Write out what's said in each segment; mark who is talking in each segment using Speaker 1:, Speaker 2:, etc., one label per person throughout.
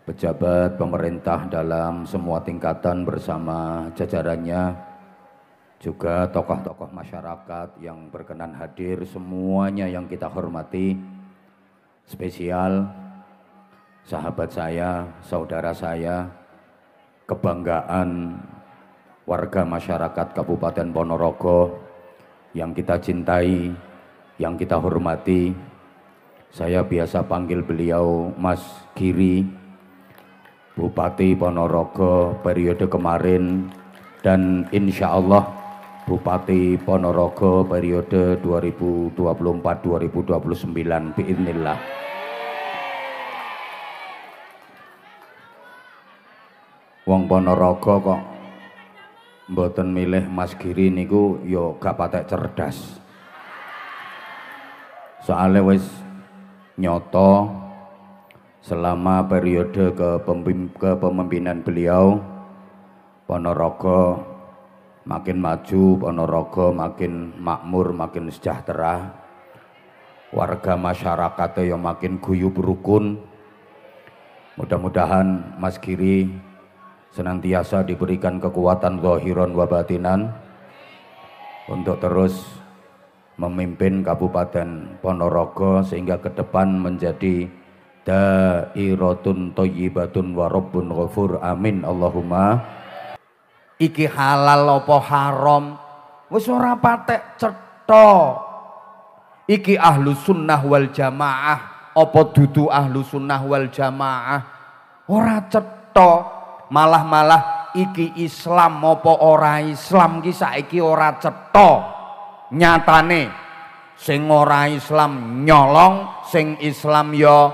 Speaker 1: pejabat pemerintah dalam semua tingkatan bersama jajarannya, juga tokoh-tokoh masyarakat yang berkenan hadir, semuanya yang kita hormati, spesial sahabat saya, saudara saya, kebanggaan warga masyarakat Kabupaten Ponorogo yang kita cintai, yang kita hormati. Saya biasa panggil beliau Mas Giri, Bupati Ponorogo periode kemarin, dan insya Allah Bupati Ponorogo periode 2024-2029 biiznillah. Wong Ponorogo kok mboten milih Mas Giri niku yo gak patek cerdas. Soalnya wis nyoto selama periode kepemimpinan beliau, Ponorogo makin maju, Ponorogo makin makmur, makin sejahtera, warga masyarakatnya yang makin guyub rukun. Mudah-mudahan Mas Giri senantiasa diberikan kekuatan zahiran wa batinan untuk terus memimpin Kabupaten Ponorogo sehingga ke depan menjadi dairatun thayyibatun wa rabbun ghafur. Amin Allahumma. Iki halal apa haram wis ora patek cetha. Iki ahlu sunnah wal jamaah apa dudu ahlu sunnah wal jamaah ora cetha. Malah iki Islam apa ora Islam ki saiki ora cetha. Nyatane sing ora Islam nyolong, sing Islam ya,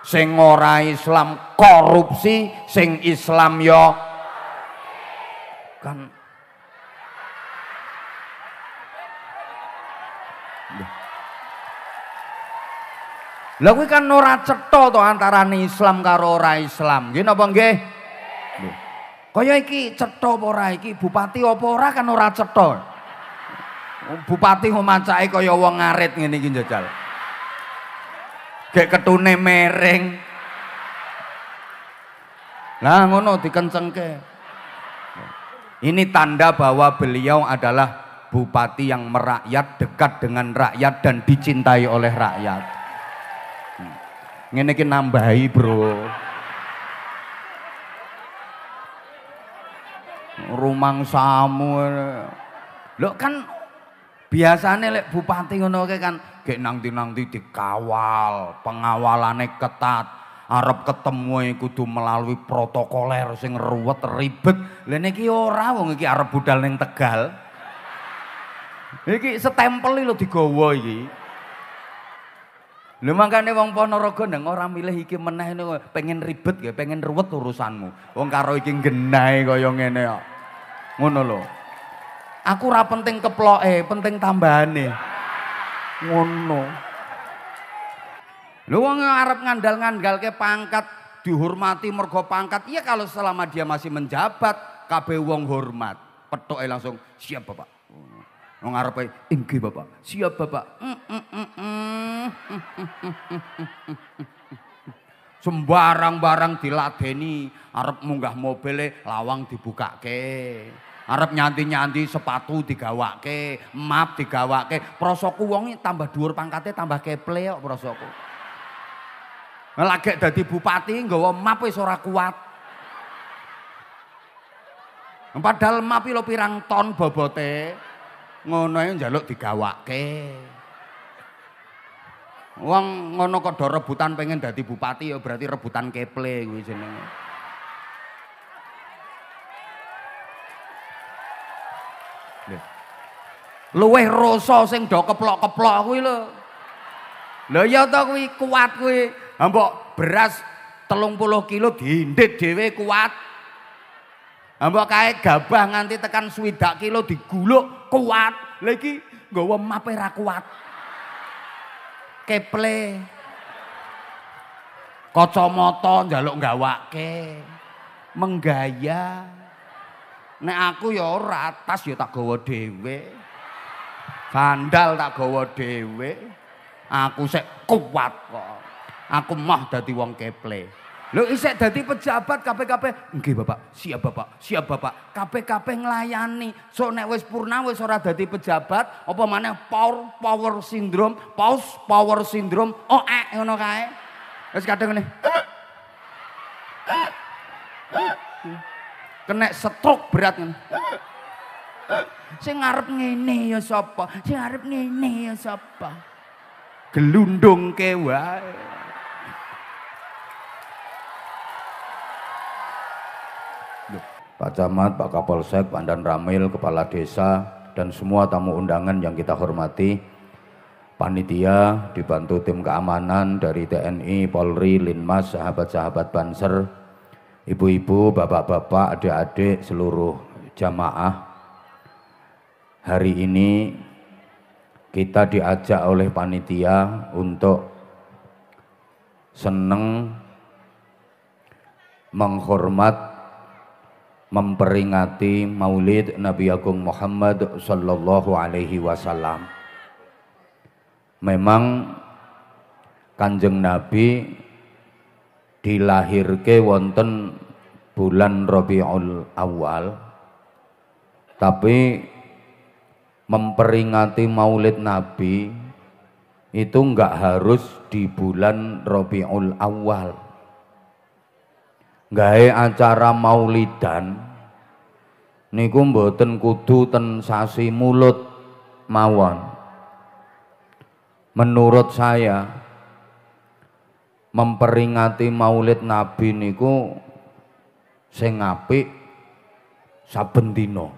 Speaker 1: sing ora Islam korupsi, sing Islam ya kan. Lha kuwi kan ora cetha to antarane Islam karo ora Islam. Nggih napa nggih? Kaya iki cetha apa ora iki bupati apa ora kan ora cetha. Bupati macake kaya wong ngarit ngene iki njajal. Gek ketune mereng. Lah ngono dikencengke. Ini tanda bahwa beliau adalah bupati yang merakyat, dekat dengan rakyat dan dicintai oleh rakyat. Ngene iki nambahi, Bro. Rumangsamu. Lho kan biasane lek bupati ngono kae kan gek nang-nang dikawal, pengawalane ketat, arep ketemu kudu melalui protokoler sing ruwet ribet. Lha niki ora, wong iki arep budal ning Tegal. Iki setempel lho digawa iki. Lha mangkane wong Ponorogo nang ora milih iki meneh pengen ribet ya, pengen ruwet urusanmu. Wong karo iki genahe kaya ngene kok. Ngono lho. Aku ora penting keploke, penting tambahane. Ngono. Lho wong arep ngandal-ngandalke pangkat, dihormati mergo pangkat. Iya kalau selama dia masih menjabat, kabeh wong hormat. Pethoke langsung, "Siap, Bapak." Wong arepe, "Inggih, Bapak." "Siap, Bapak." Sembarang-barang diladeni, arep munggah mobile lawang dibukake. Arep nyanti-nyanti sepatu digawake, map digawake. Prosoku wong tambah dhuwur pangkate tambah keple kok prosoku. Lagi dadi bupati nggawa map wis ora kuat. Padahal map lho pirang ton bobote. Ngono ae njaluk digawake. Wong ngono kok do rebutan pengen dadi bupati ya berarti rebutan keple kuwi jenenge. Luweh rasa sing do keplok-keplok kuwi lho. Lha ya ta kuwi kuat kuwi. Ha mbok beras 30 kilo diindit dhewe kuat. Ha mbok kae gabah nganti tekan 60 kilo diguluk kuat. Lha iki nggawa mape ra kuat. Keple. Kacamata njaluk gawake. Menggaya. Nek aku ya ora tas ya tak gawa dhewe. Sandal tak gawa dhewe. Aku sik kuat kok. Aku mah dadi wong keple. Lho isek dadi pejabat KPKP. Nggih Bapak, siap Bapak, siap Bapak. KPKP nglayani. So nek wis purna wis ora dadi pejabat, apa maneh power syndrome, power syndrome, ngono kae. Wis kadang ngene. Kena stroke berat ngene. Sing ngarep ngene ya sapa? Sing ngarep ngene ya sapa? Gelundungke wae. Pak Camat, Pak Kapolsek, Pak Dan Ramil, Kepala Desa, dan semua tamu undangan yang kita hormati. Panitia dibantu tim keamanan dari TNI, Polri, Linmas, sahabat-sahabat Banser, ibu-ibu, bapak-bapak, adik-adik, seluruh jamaah. Hari ini kita diajak oleh panitia untuk seneng menghormat memperingati Maulid Nabi Agung Muhammad sallallahu alaihi wasallam. Memang Kanjeng Nabi dilahirke wonten bulan Rabiul Awal, tapi memperingati Maulid Nabi itu enggak harus di bulan Rabiul Awal. Gawe acara maulidan niku mboten kudu ten sasi Mulut mawon. Menurut saya memperingati Maulid Nabi niku sing apik saben dina.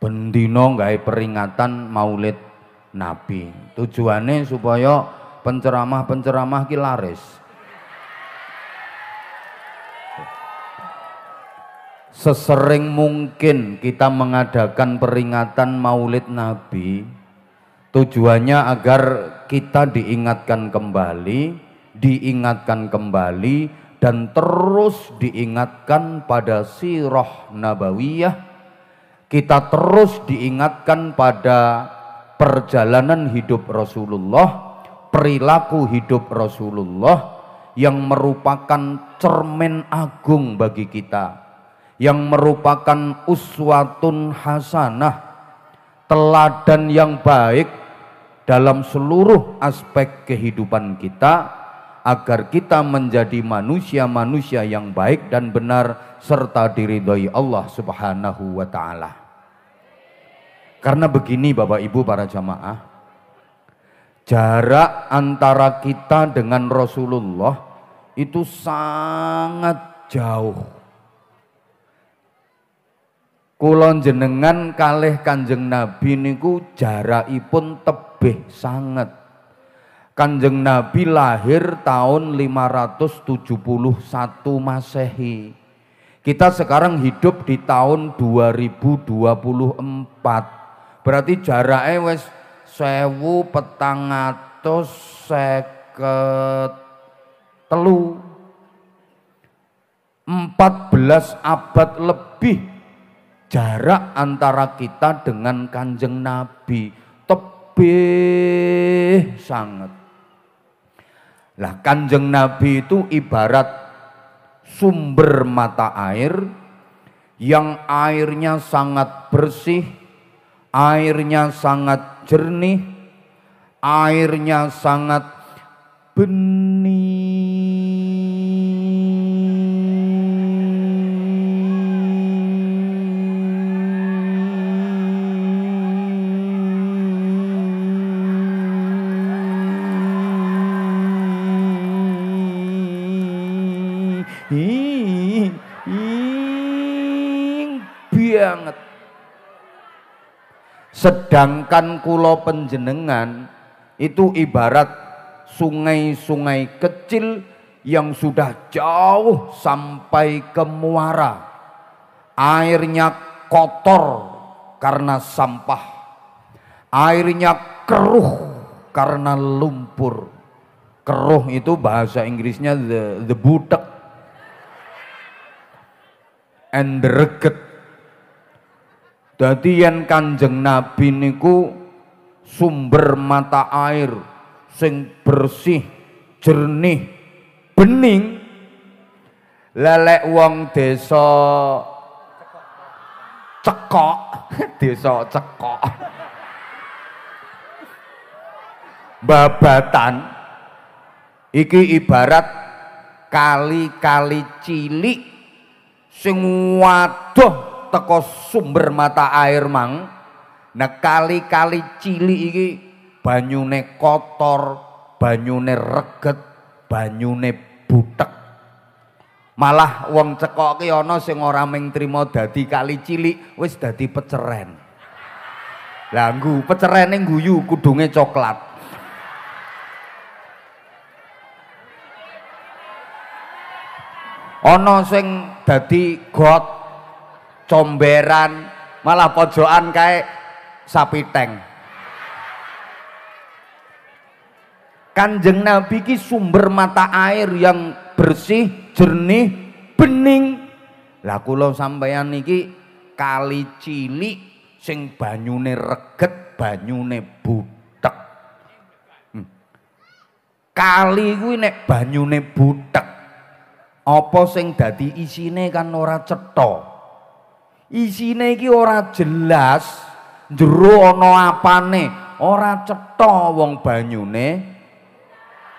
Speaker 1: Ben dina gawe peringatan Maulid Nabi. Tujuane supaya penceramah-penceramah ki laris. Sesering mungkin kita mengadakan peringatan Maulid Nabi, tujuannya agar kita diingatkan kembali dan terus diingatkan pada sirah nabawiyah. Kita terus diingatkan pada perjalanan hidup Rasulullah, perilaku hidup Rasulullah yang merupakan cermin agung bagi kita, yang merupakan uswatun hasanah, teladan yang baik dalam seluruh aspek kehidupan kita, agar kita menjadi manusia-manusia yang baik dan benar serta diridhoi Allah Subhanahu wa taala. Karena begini Bapak Ibu para jamaah, jarak antara kita dengan Rasulullah itu sangat jauh. Kula jenengan kalih Kanjeng Nabi niku jarakipun tebih sanget. Kanjeng Nabi lahir tahun 571 Masehi. Kita sekarang hidup di tahun 2024. Berarti jaraknya wis 1453. 14 abad lebih jarak antara kita dengan Kanjeng Nabi, tebih sangat. Lah Kanjeng Nabi itu ibarat sumber mata air yang airnya sangat bersih, airnya sangat jernih, airnya sangat bening. Banget. Sedangkan kula panjenengan itu ibarat sungai-sungai kecil yang sudah jauh sampai ke muara. Airnya kotor karena sampah, airnya keruh karena lumpur. Keruh itu bahasa Inggrisnya the butek and the reget. Dadi yen Kanjeng Nabi niku sumber mata air sing bersih, jernih, bening. Lelek wong desa cekok, desa cekok, babatan iki ibarat kali-kali cilik sing waduh teko sumber mata air mang. Nah kali-kali cilik iki banyune kotor, banyune reget, banyune butek. Malah wong cekok ki ana sing ora mung trima dadi kali cilik, wis dadi peceren. Lah nggu pecerene ngguyu kudunge coklat. Ana sing dadi got, comberan, malah pojokan kae sapi teng. Kanjeng Nabi ki sumber mata air yang bersih, jernih, bening. Lah kula sampeyan niki kali cilik sing banyune reget, banyune butek. Kali kuwi nek banyune butek, apa sing dadi isine kan ora cetha. Isine iki ora jelas, jero ana apane, ora cetha wong banyune.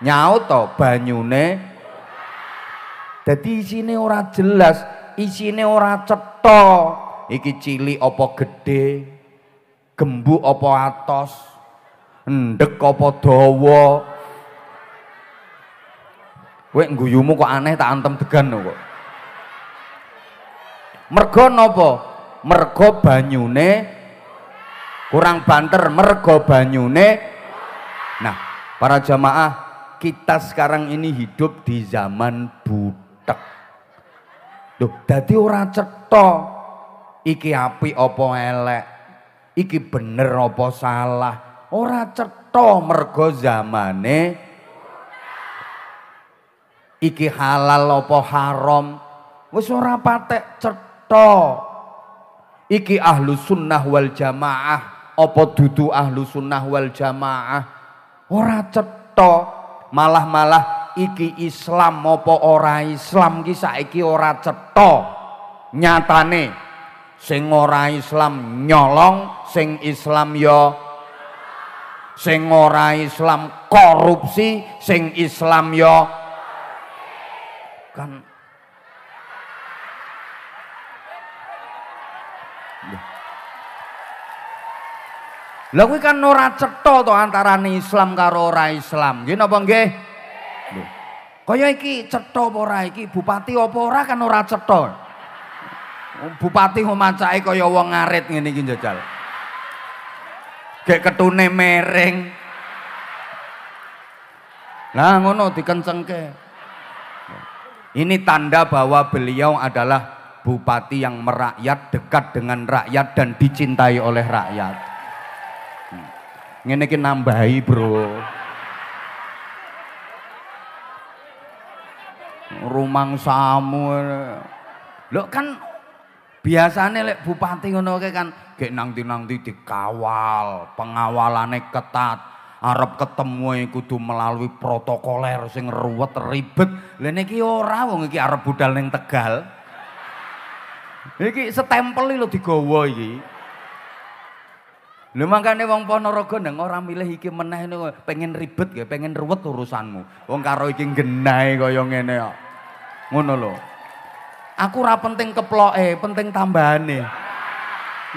Speaker 1: Nyaut to banyune. Dadi isine ora jelas, isine ora cetha. Iki cilik apa gedhe, gembuk apa atos, endhek apa dawa. Kowe ngguyumu kok aneh tak antem degan kok. Mergo napa? Mergo banyune kurang banter, mergo banyune. Nah, para jamaah, kita sekarang ini hidup di zaman butek. Loh, dadi ora cetha iki apik apa elek, iki bener apa salah, ora cetha mergo zamane iki halal apa haram, wis ora patek cetha. Iki ahlu sunnah wal jamaah apa dudu ahlu sunnah wal jamaah, ora cetha. Malah iki Islam apa ora Islam ki saiki ora cetha. Nyatane sing ora Islam nyolong, sing Islam ya, sing ora Islam korupsi, sing Islam ya kan. Lha kuwi kan ora cetha to antarane Islam karo ora Islam. Nggih napa nggih? Lho. Kaya iki cetha apa ora iki bupati apa ora kan ora cetha. Bupati ngomacake kaya wong ngarit ngene iki njajal. Gek ketune mereng. Lah ngono dikencengke. Ini tanda bahwa beliau adalah bupati yang merakyat, dekat dengan rakyat dan dicintai oleh rakyat. Ngene iki nambahi, Bro. Rumangsamu. Lho kan biasane lek bupati ngono ke kan gek nang-nang dikawal, pengawalane ketat. Arep ketemu kudu melalui protokoler sing ruwet ribet. Lha niki ora wong iki arep budal ning Tegal. Iki setempel lho digawa iki. Lha mangkane wong Ponorogo nang ora milih iki meneh niku pengen ribet ya, pengen ruwet urusanmu. Wong karo iki genahe kaya ngene kok. Ngono lho. Aku ora penting keploke, penting tambahane.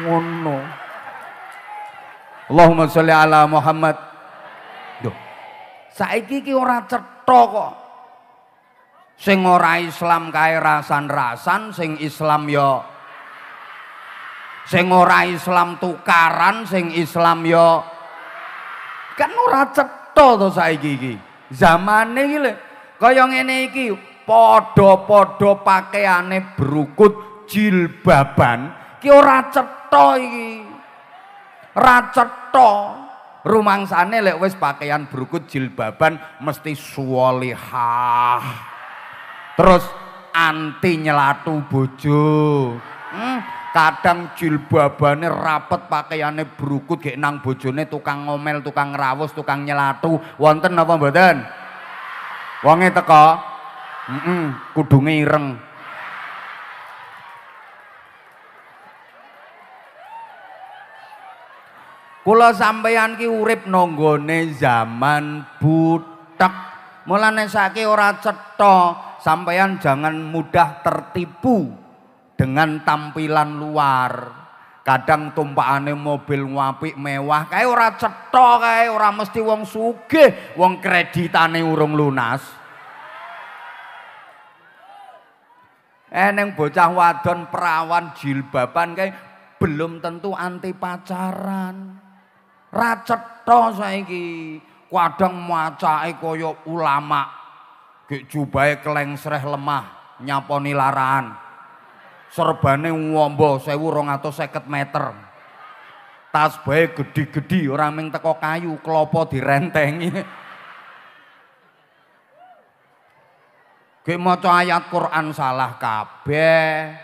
Speaker 1: Ngono. Allahumma sholli ala Muhammad. Duh. Saiki iki ora cetha kok. Sing ora Islam kae rasan-rasan, sing Islam ya sing ora Islam tukaran, sing Islam ya kan ora cetha to saiki iki. Zamane iki lho kaya ngene iki, padha-padha pakaiane berukut jilbaban ki ora cetha iki. Ora cetha. Rumangsane lek wis pakaian berukut jilbaban mesti sholihah. Terus anti nyelatu bojo. Kadang jilbabane rapet pakaiane berukut gek nang bojone tukang ngomel, tukang ngrawus, tukang nyelatu. Wonten apa mboten? Wonge teko Kudunge ireng. Kula sampeyan ki urip nanggone zaman butek. Mulane saiki ora cetha, sampeyan jangan mudah tertipu dengan tampilan luar. Kadang tumpakane mobil apik mewah kae ora cetha kae, ora mesti wong sugih, wong kreditane urung lunas. Neng bocah wadon perawan jilbaban kae belum tentu anti pacaran. Ra cetha saiki. Kadang macake kaya ulama. Gek jubahe klengsreh lemah nyaponi larahan. Serbane ngombo 1250 meter. Tas bae gedhi-gedhi ora mung teko kayu, klopo direntengi. Gek maca ayat Quran salah kabeh.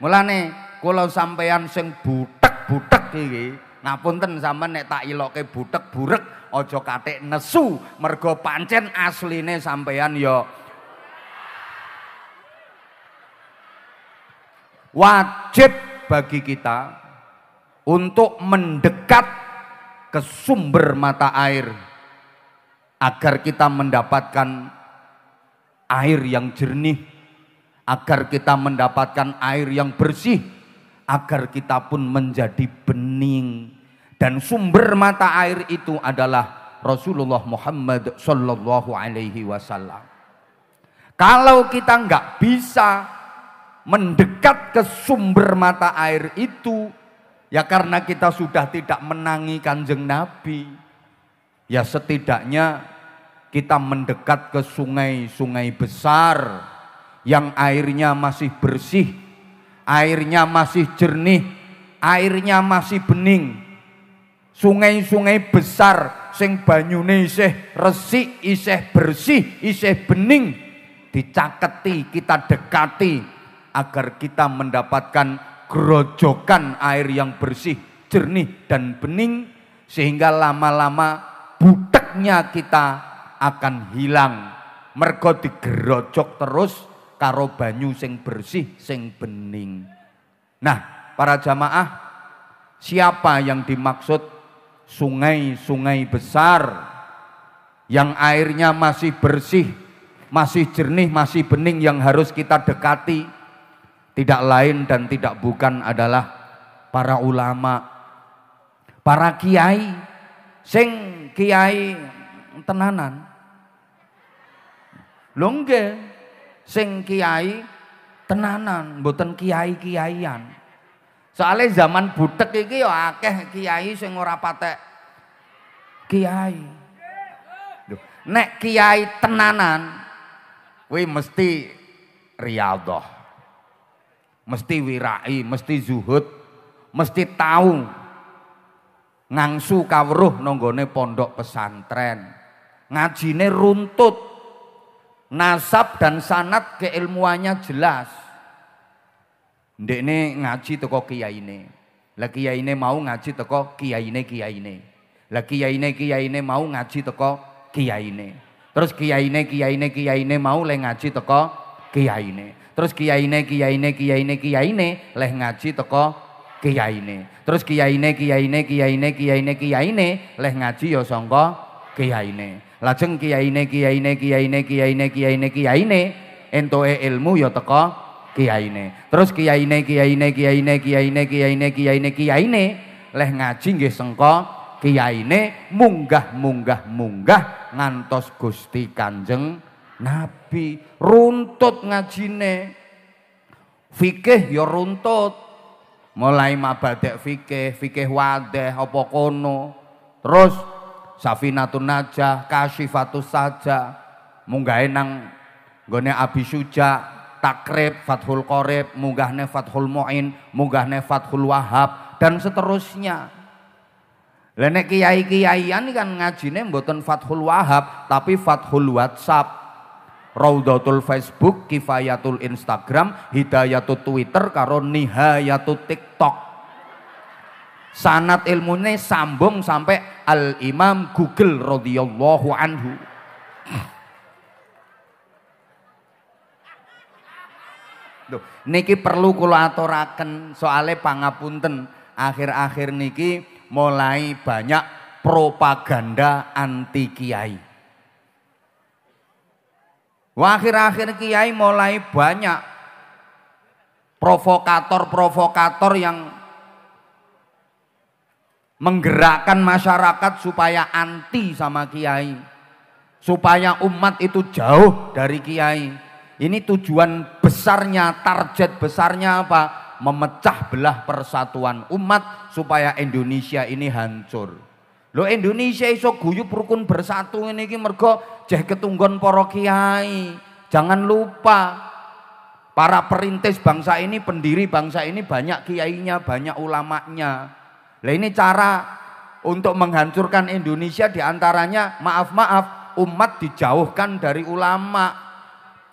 Speaker 1: Mulane kula sampeyan sing butek-butek iki, ngapunten sampean nek tak iloke butek burek aja katik nesu, mergo pancen asline sampeyan ya wajib bagi kita untuk mendekat ke sumber mata air agar kita mendapatkan air yang jernih, agar kita mendapatkan air yang bersih, agar kita pun menjadi bening. Dan sumber mata air itu adalah Rasulullah Muhammad sallallahu alaihi wasallam. Kalau kita nggak bisa mendekat ke sumber mata air itu, ya karena kita sudah tidak menangi Kanjeng Nabi, ya setidaknya kita mendekat ke sungai-sungai besar yang airnya masih bersih, airnya masih jernih, airnya masih bening. Sungai-sungai besar sing banyune isih resik, isih bersih, isih bening, dicaketi, kita dekati agar kita mendapatkan gerojokan air yang bersih, jernih dan bening, sehingga lama-lama buteknya kita akan hilang. Mergo digerojok terus karo banyu sing bersih, sing bening. Nah, para jamaah, siapa yang dimaksud sungai-sungai besar yang airnya masih bersih, masih jernih, masih bening yang harus kita dekati? Tidak lain dan tidak bukan adalah para ulama, para kiai, sing kiai tenanan. Lho nggih, sing kiai tenanan, mboten kiai-kiaian. Soale zaman butek iki ya akeh kiai sing ora patek kiai. Nek kiai tenanan kuwi mesti riyadhah. Mesti wirai, mesti zuhud, mesti tahu ngangsu kawruh nanggone pondok pesantren. Ngajine runtut. Nasab dan sanad keilmuannya jelas. Ndekne ngaji teko kiyaine. Lah kiyaine mau ngaji teko kiyaine. Lah kiyaine mau ngaji teko kiyaine. Terus kiyaine mau leh ngaji teko kiyaine. Terus kiyaine leh ngaji teko kiyaine. Terus kiyaine leh ngaji ya sangka kiyaine. Lajeng kiyaine entuke ilmu ya teko kiyaine. Terus kiyaine leh ngaji nggih sangka kiyaine munggah ngantos Gusti Kanjeng Nabi. Runtut ngajine. Fikih ya runtut. Mulai mabadek fikih wadeh apa kono. Terus Safinatun Najah, Kasyifatus Sajah, munggahe nang nggone Abi Syuja, Takrib, Fathul Qorib, munggahne Fathul Mu'in, munggahne Fathul Wahhab dan seterusnya. Lah nek kiai-kiaian kan ngajine mboten Fathul Wahhab tapi Fathul WhatsApp, Raudhatul Facebook, Kifayatul Instagram, Hidayatul Twitter karo Nihayatul TikTok. Sanad ilmune sambung sampai Al-Imam Google radhiyallahu anhu. Loh, niki perlu kula aturaken soale pangapunten akhir-akhir niki mulai banyak propaganda anti kiai. Wah, akhir-akhir kiai mulai banyak provokator-provokator yang menggerakkan masyarakat supaya anti sama kiai, supaya umat itu jauh dari kiai. Ini tujuan besarnya, target besarnya apa? Memecah belah persatuan umat supaya Indonesia ini hancur. Lo Indonesia iso guyub rukun bersatu ini mergo jeh ketunggon para kiai. Jangan lupa para perintis bangsa ini, pendiri bangsa ini banyak kiainya, banyak ulamanya. Lah ini cara untuk menghancurkan Indonesia diantaranya maaf-maaf umat dijauhkan dari ulama.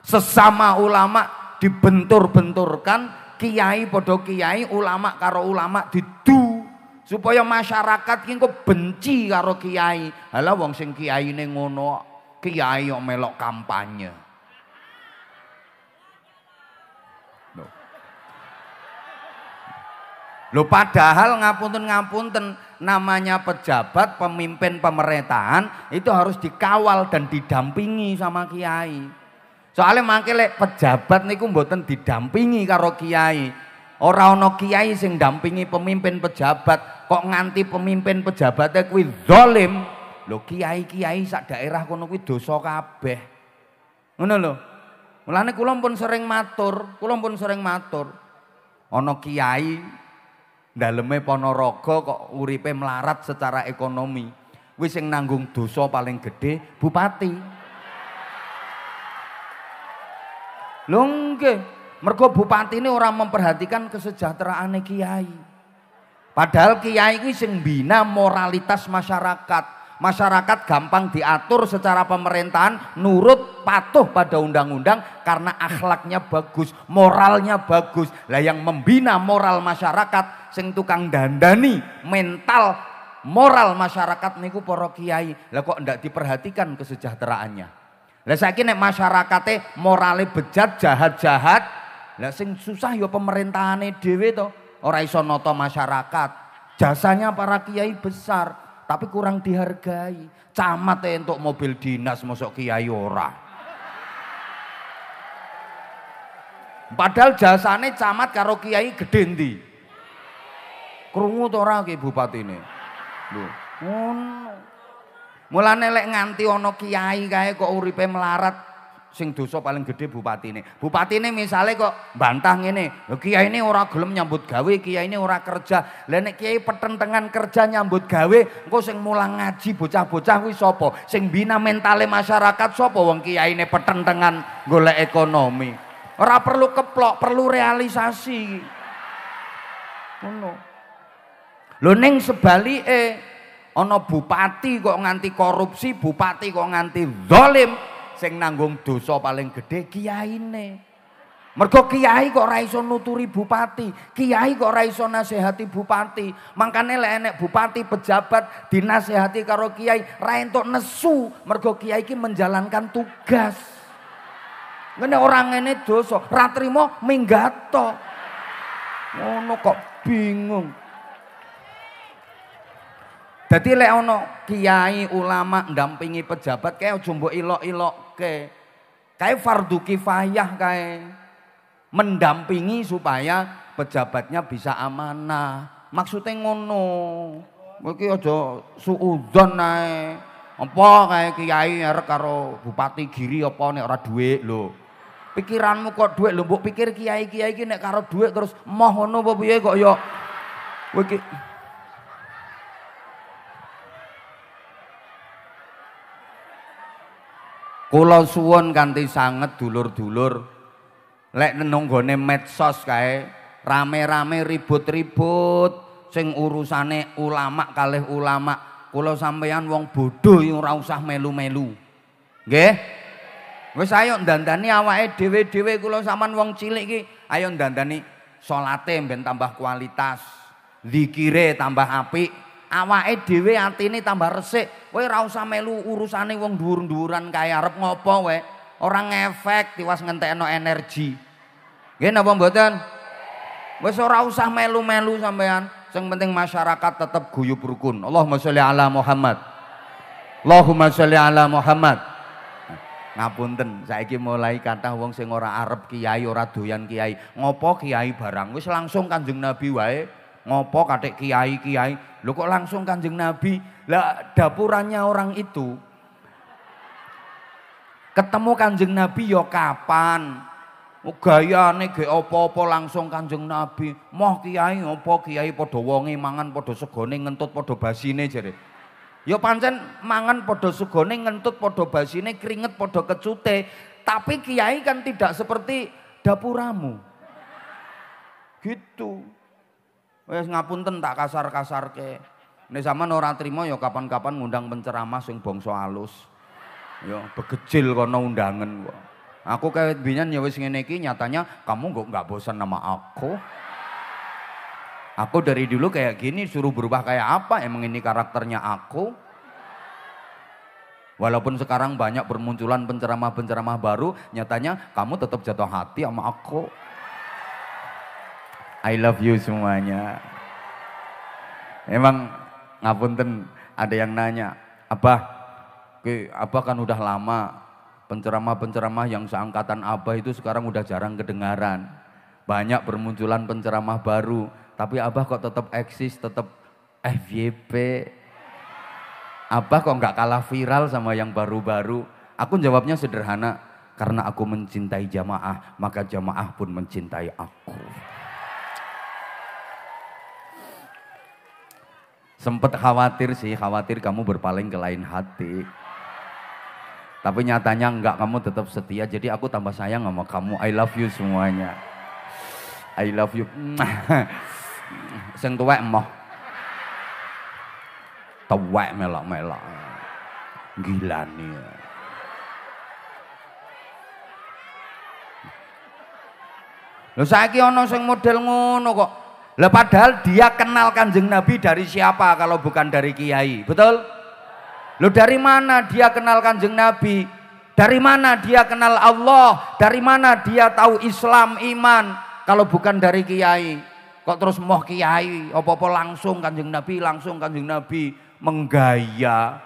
Speaker 1: Sesama ulama dibentur-benturkan, kiai podo kiai, ulama karo ulama didu supaya masyarakat ki kok benci karo kiai. Halah wong sing kiyaine ngono, kiai kok melok kampanye. Loh padahal ngapunten namanya pejabat, pemimpin pemerintahan itu harus dikawal dan didampingi sama kiai. Soalnya mangke lek pejabat niku mboten didampingi karo kiai. Ora ana kiai sing dampingi pemimpin pejabat, kok nganti pemimpin pejabatnya kuwi zalim. Lho kiai-kiai sak daerah kono kuwi dosa kabeh. Ngono lho. Mulane kula pun sering matur. Ana kiai daleme Ponorogo kok uripe melarat secara ekonomi. Wis sing nanggung dosa paling gede bupati. Lho nggih, mergo bupati ini orang memperhatikan kesejahteraan kiai. Padahal kiai ini sing bina moralitas masyarakat. Masyarakat gampang diatur secara pemerintahan, nurut, patuh pada undang-undang karena akhlaknya bagus, moralnya bagus. Lah yang membina moral masyarakat, sing tukang dandani mental moral masyarakat niku para kiai. Lah kok ndak diperhatikan kesejahteraannya. Lah saiki nek masyarakate morale bejat, jahat-jahat, lah sing susah ya pemerintahane dhewe to. Ora iso nata masyarakat. Jasanya para kiai besar, tapi kurang dihargai. Camat entuk mobil dinas mosok kiai ora. Padahal jasane camat karo kiai gedhe ndi? Krungu to ora ki bupatine? Lho, ngono. Mulane lek nganti ana kiai kae kok uripe melarat, sing dosa paling gede bupatine. Bupatine misale kok bantah ngene, lho kiyaine ora gelem nyambut gawe, kiyaine ora kerja. Lah nek kiai petentengan kerja nyambut gawe, engko sing mulang ngaji bocah-bocah kuwi sapa? Sing bina mentale masyarakat sapa? Wong kiyaine petentengan golek ekonomi. Ora perlu keplok, perlu realisasi. Ngono. Lho ning sebalike ana bupati kok nganti korupsi, bupati kok nganti zalim, sing nanggung dosa paling gede kiyaine. Mergo kiai kok ora iso nuturi bupati, kiai kok ora iso nasihati bupati. Mangkane lek enek bupati pejabat dinasihati karo kiai, ra entuk nesu, mergo kiai iki menjalankan tugas. Ngene ora ngene dosa, ra trimo minggat to. Ngono kok bingung. Dadi lek ana kiai ulama ndampingi pejabat kae aja mbok ilok-ilokke. Kae fardu kifayah kae. Mendampingi supaya pejabatnya bisa amanah. Maksudnya ngono. Kowe iki aja suudzon ae. Apa kae kiai arek karo bupati Giri apa nek ora dhuwit lho. Pikiranmu kok dhuwit lho, mbok pikir kiai-kiai iki nek karo dhuwit terus moh ngono apa piye kok ya. Kowe iki kula suwun kanthi sanget dulur-dulur lek nenonggone medsos kae rame-rame ribut-ribut sing urusane ulama kalih ulama, kula sampeyan wong bodoh ora usah melu-melu. Nggih? Wis ayo ndandani awake dhewe-dhewe, kula sampean wong cilik iki ayo ndandani salate ben tambah kualitas, zikire tambah apik. Awake dhewe atine tambah resik. Kowe ora usah melu urusane wong dhuwur-dhuwuran kae arep ngopo wae. Ora ngefek tiwas ngentekno energi. Nggih napa mboten? Wis ora usah melu-melu sampean. Sing penting masyarakat tetap guyub rukun. Allahumma sholli ala Muhammad. Allahumma sholli ala Muhammad. Ngapunten, saiki mulai kathah wong sing ora arep kiai, ora doyan kiai. Ngopo kiai barang? Wis langsung Kanjeng Nabi wae. Ngopo katik kiai-kiai? Lho kok langsung Kanjeng Nabi? Lah dapurannya orang itu ketemu Kanjeng Nabi ya kapan? Gayane ge apa-apa langsung Kanjeng Nabi. Moh kiai apa kiai padha wonge mangan padha segone ngentut padha basine jare. Ya pancen mangan padha segone ngentut padha basine keringet padha kecute. Tapi kiai kan tidak seperti dapuramu. Gitu. Wes ngapunten tak kasar-kasarke. Nek sampean ora trima ya kapan-kapan ngundang penceramah sing bangsa alus. Ya begecil kono undangan kok. Aku kayak binyan ya wis ngene iki nyatanya kamu nggak bosan sama aku. Aku dari dulu kayak gini suruh berubah kayak apa emang ini karakternya aku. Walaupun sekarang banyak bermunculan penceramah-penceramah baru, nyatanya kamu tetap jatuh hati sama aku. I love you semuanya. Emang ngapunten ada yang nanya, Abah kan udah lama. Penceramah-penceramah yang seangkatan Abah itu sekarang udah jarang kedengaran. Banyak bermunculan penceramah baru. Tapi Abah kok tetap eksis, tetap FYP. Abah kok nggak kalah viral sama yang baru-baru. Aku jawabnya sederhana. Karena aku mencintai jamaah, maka jamaah pun mencintai aku. Sempet khawatir sih, khawatir kamu berpaling ke lain hati. Tapi nyatanya enggak, kamu tetap setia. Jadi aku tambah sayang sama kamu. I love you semuanya. I love you. Sing tuwek emoh. Tuwek melok-melok. Gila nih. Lho saiki ana sing model ngono kok. Lah padahal dia kenal Kanjeng Nabi dari siapa kalau bukan dari kiai. Betul? Loh dari mana dia kenal Kanjeng Nabi? Dari mana dia kenal Allah? Dari mana dia tahu Islam, iman? Kalau bukan dari kiai. Kok terus moh kiai? Apa-apa langsung Kanjeng Nabi, langsung Kanjeng Nabi. Menggaya.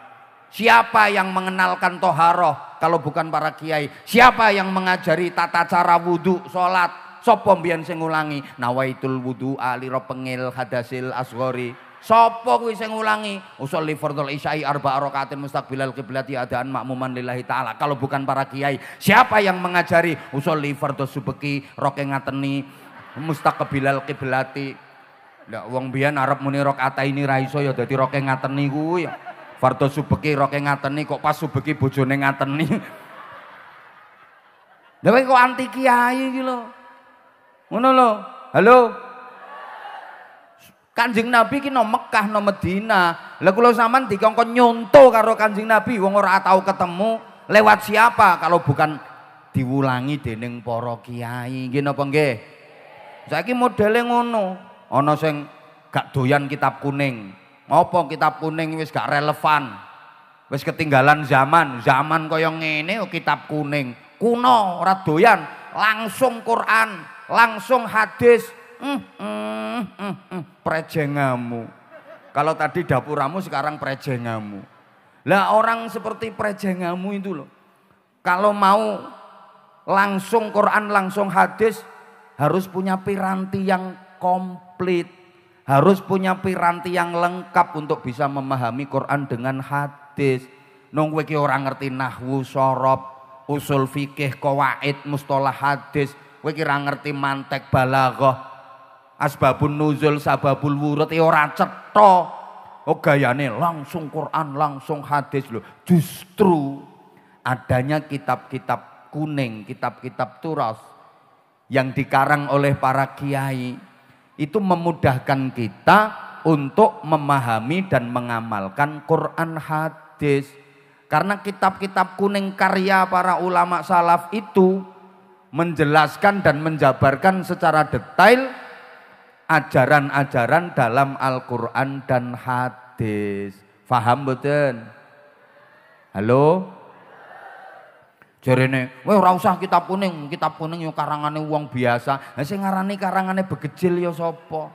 Speaker 1: Siapa yang mengenalkan toharoh kalau bukan para kiai? Siapa yang mengajari tata cara wudhu, sholat? Sopo mbiyen sing ngulangi? Nawaitul wudhu ali pengil hadasil asghori. Sopo kuwi sing ngulangi? Usolli fardhul isya'i arba'a rakaatin mustaqbilal qiblati adaan makmuman lillahi ta'ala. Kalau bukan para kiai, siapa yang mengajari? Usolli fardhus subeki roke ngateni mustaqbilal qiblati. Lah wong biyen arep muni rakaataini ra iso ya dadi roke ngateni kuwi. Fardhus subeki roke ngateni kok pas subeki bojone ngateni. Lah kok anti kiai iki lho. Ngono lho. Halo. Kanjeng Nabi ki no Mekah no Medina. Lah kula sampean dikongkon nyonto karo Kanjeng Nabi wong ora tau ketemu, lewat siapa kalau bukan diwulangi dening para kiai. Nggih napa nggih? Saiki modele ngono. Ana sing gak doyan kitab kuning. Apa kitab kuning wis gak relevan. Wis ketinggalan zaman. Zaman kaya ngene kitab kuning. Kuno ora doyan, langsung Quran, langsung hadis. Prejengamu. Kalau tadi dapuramu sekarang prejengamu. Lah orang seperti prejengamu itu loh. Kalau mau langsung Quran langsung hadis harus punya piranti yang komplit. Harus punya piranti yang lengkap untuk bisa memahami Quran dengan hadis. Nung kowe iki ora ngerti nahwu, shorob, usul fikih, qawaid, mustalah hadis, kowe iki ora ngerti mantek, balaghah, asbabun nuzul, sababul wurud ora cetha. Oh gayane langsung Quran, langsung hadis loh. Justru adanya kitab-kitab kuning, kitab-kitab turas yang dikarang oleh para kiai itu memudahkan kita untuk memahami dan mengamalkan Quran hadis. Karena kitab-kitab kuning karya para ulama salaf itu menjelaskan dan menjabarkan secara detail ajaran-ajaran dalam Al-Quran dan hadis. Faham betul? Halo? Jarene, "Weh ora usah kitab kuning yo karangane wong biasa." Lah sing ngarani karangane begejil ya sapa?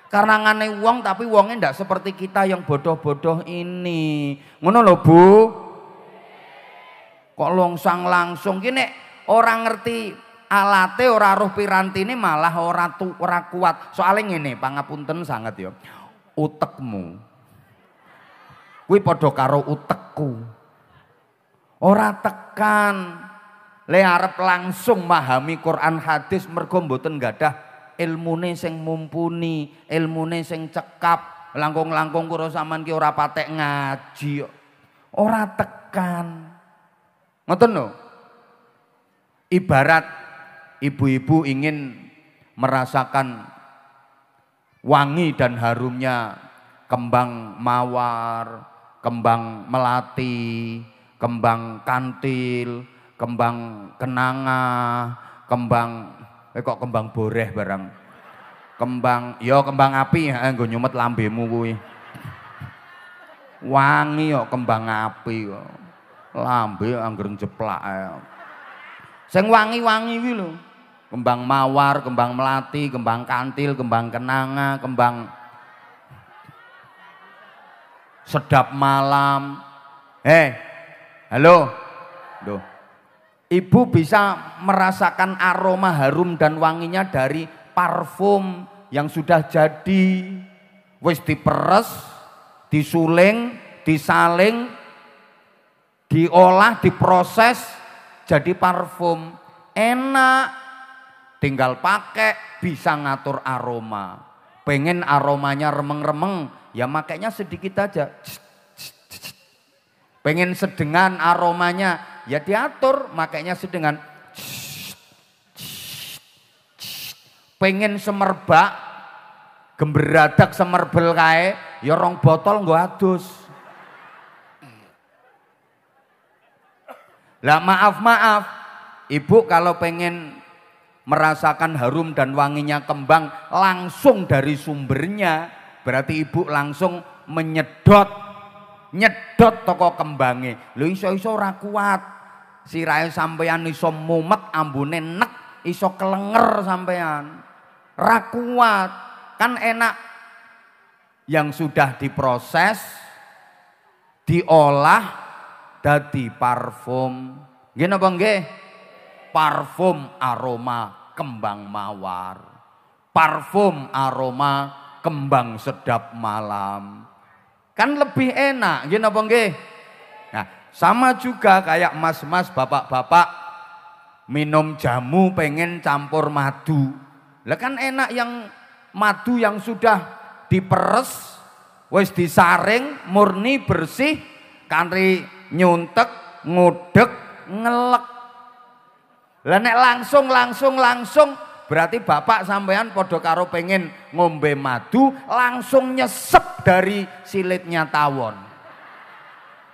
Speaker 1: Karangane wong tapi wonge ndak seperti kita yang bodoh-bodoh ini. Ngono lho, Bu. Kok longsang langsung ki nek ora ngerti alate ora roh pirantine malah ora kuat. Soale ngene, pangapunten sanget ya. Utekmu kuwi padha karo utekku. Ora tekan. Le arep langsung memahami Quran hadis mergo mboten gadah ilmune sing mumpuni, ilmune sing cekap. Langkung-langkung karo sampean ki ora patek ngaji kok. Ora tekan. Ngoten lho. Ibarat ibu-ibu ingin merasakan wangi dan harumnya kembang mawar, kembang melati, kembang kantil, kembang kenanga, kembang kok kembang boreh barang. Kembang api nggo nyumet lambemu kuwi. Wangi kok kembang api kok. Lambe angger jeplak ae. Sing wangi-wangi kuwi lho. Kembang mawar, kembang melati, kembang kantil, kembang kenanga, kembang sedap malam. Halo. Duh. Ibu bisa merasakan aroma harum dan wanginya dari parfum yang sudah jadi. Wis diperes, disuling, disaling, diolah, diproses jadi parfum. Enak, tinggal pakai, bisa ngatur aroma. Pengen aromanya remeng-remeng, ya makanya sedikit aja. Pengen sedengan aromanya, ya diatur, makanya sedengan. Pengen semerbak, gemberadak semerbel kae, ya rong botol nggo adus. Lah maaf, ibu kalau pengen merasakan harum dan wanginya kembang langsung dari sumbernya, berarti ibu langsung nyedot toko kembange. Lho iso-iso ora kuat. Sirahe sampeyan iso mumet, ambune nek, iso kelenger sampeyan. Ora kuat. Kan enak yang sudah diproses, diolah dadi parfum. Nggih napa nggih? Parfum aroma kembang mawar. Parfum aroma kembang sedap malam. Kan lebih enak, nggih napa nggih? Nah, sama juga kayak mas-mas, bapak-bapak minum jamu pengen campur madu. Lah kan enak yang madu yang sudah diperes, wis disaring, murni bersih, kanthi nyuntek, ngudek, ngelek. Lah nek langsung berarti bapak sampean padha karo pengen ngombe madu langsung nyesep dari silitnya tawon.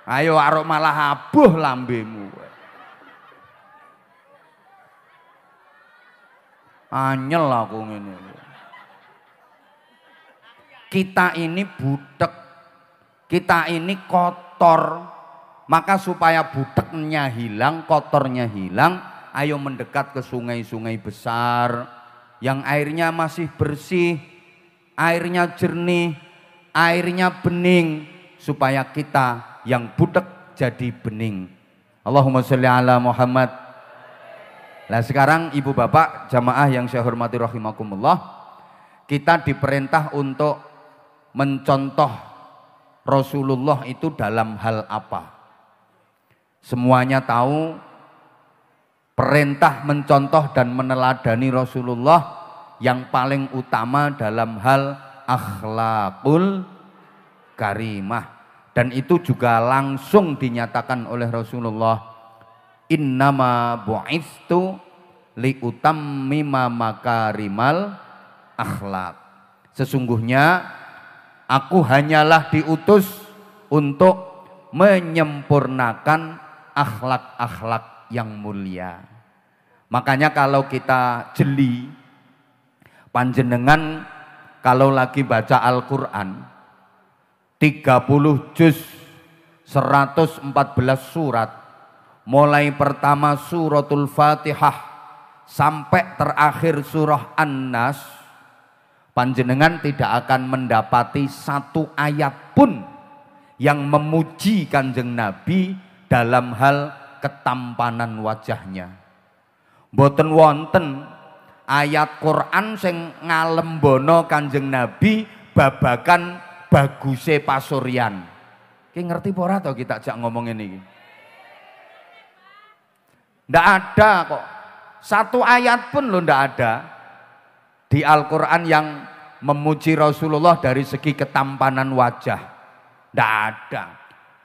Speaker 1: Ayo arep malah abuh lambemu. Anyel aku ngene. Kita ini butek. Kita ini kotor. Maka supaya buteknya hilang, kotornya hilang, ayo mendekat ke sungai-sungai besar yang airnya masih bersih, airnya jernih, airnya bening, supaya kita yang butek jadi bening. Allahumma sholli ala Muhammad. Nah sekarang ibu bapak jamaah yang saya hormati rahimakumullah, kita diperintah untuk mencontoh Rasulullah itu dalam hal apa? Semuanya tahu perintah mencontoh dan meneladani Rasulullah yang paling utama dalam hal akhlakul karimah, dan itu juga langsung dinyatakan oleh Rasulullah, innama bu'istu liutammima makarimal akhlak. Sesungguhnya aku hanyalah diutus untuk menyempurnakan akhlak-akhlak yang mulia. Makanya kalau kita jeli, panjenengan kalau lagi baca Al-Quran 30 juz 114 surat, mulai pertama suratul Fatihah sampai terakhir surah An-Nas, panjenengan tidak akan mendapati satu ayat pun yang memuji Kanjeng Nabi dalam hal ketampanan wajahnya. Mboten wonten ayat Quran sing ngalembono Kanjeng Nabi babagan baguse pasuryan. Ki ngerti apa ora to kita jak ngomongin iki? Ndak ada kok. Satu ayat pun lo ndak ada di Al-Quran yang memuji Rasulullah dari segi ketampanan wajah. Ndak ada.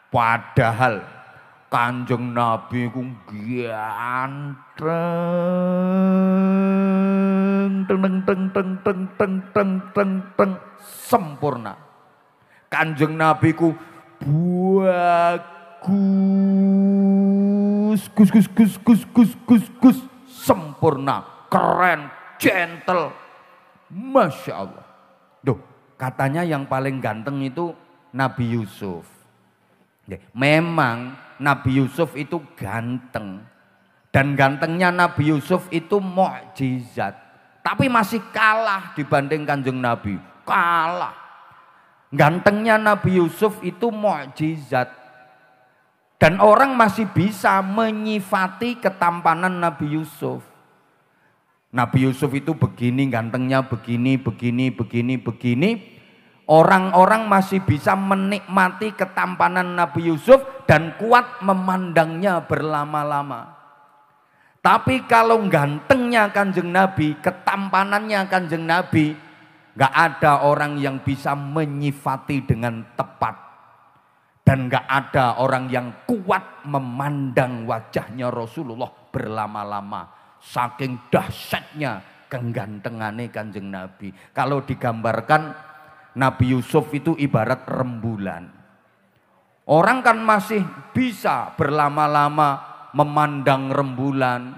Speaker 1: Padahal Kanjeng Nabi ku ganteng, teng sempurna. Kanjeng Nabi ku bagus, gus sempurna, keren, gentle, masya Allah. Duh, katanya yang paling ganteng itu Nabi Yusuf. Memang Nabi Yusuf itu ganteng, dan gantengnya Nabi Yusuf itu mukjizat, tapi masih kalah dibanding Kanjeng Nabi. Kalah. Gantengnya Nabi Yusuf itu mukjizat, dan orang masih bisa menyifati ketampanan Nabi Yusuf. Nabi Yusuf itu begini, gantengnya begini. Orang-orang masih bisa menikmati ketampanan Nabi Yusuf dan kuat memandangnya berlama-lama. Tapi kalau gantengnya Kanjeng Nabi, ketampanannya Kanjeng Nabi, gak ada orang yang bisa menyifati dengan tepat. Dan gak ada orang yang kuat memandang wajahnya Rasulullah berlama-lama. Saking dahsyatnya kegantengannya Kanjeng Nabi. Kalau digambarkan Nabi Yusuf itu ibarat rembulan. Orang kan masih bisa berlama-lama memandang rembulan,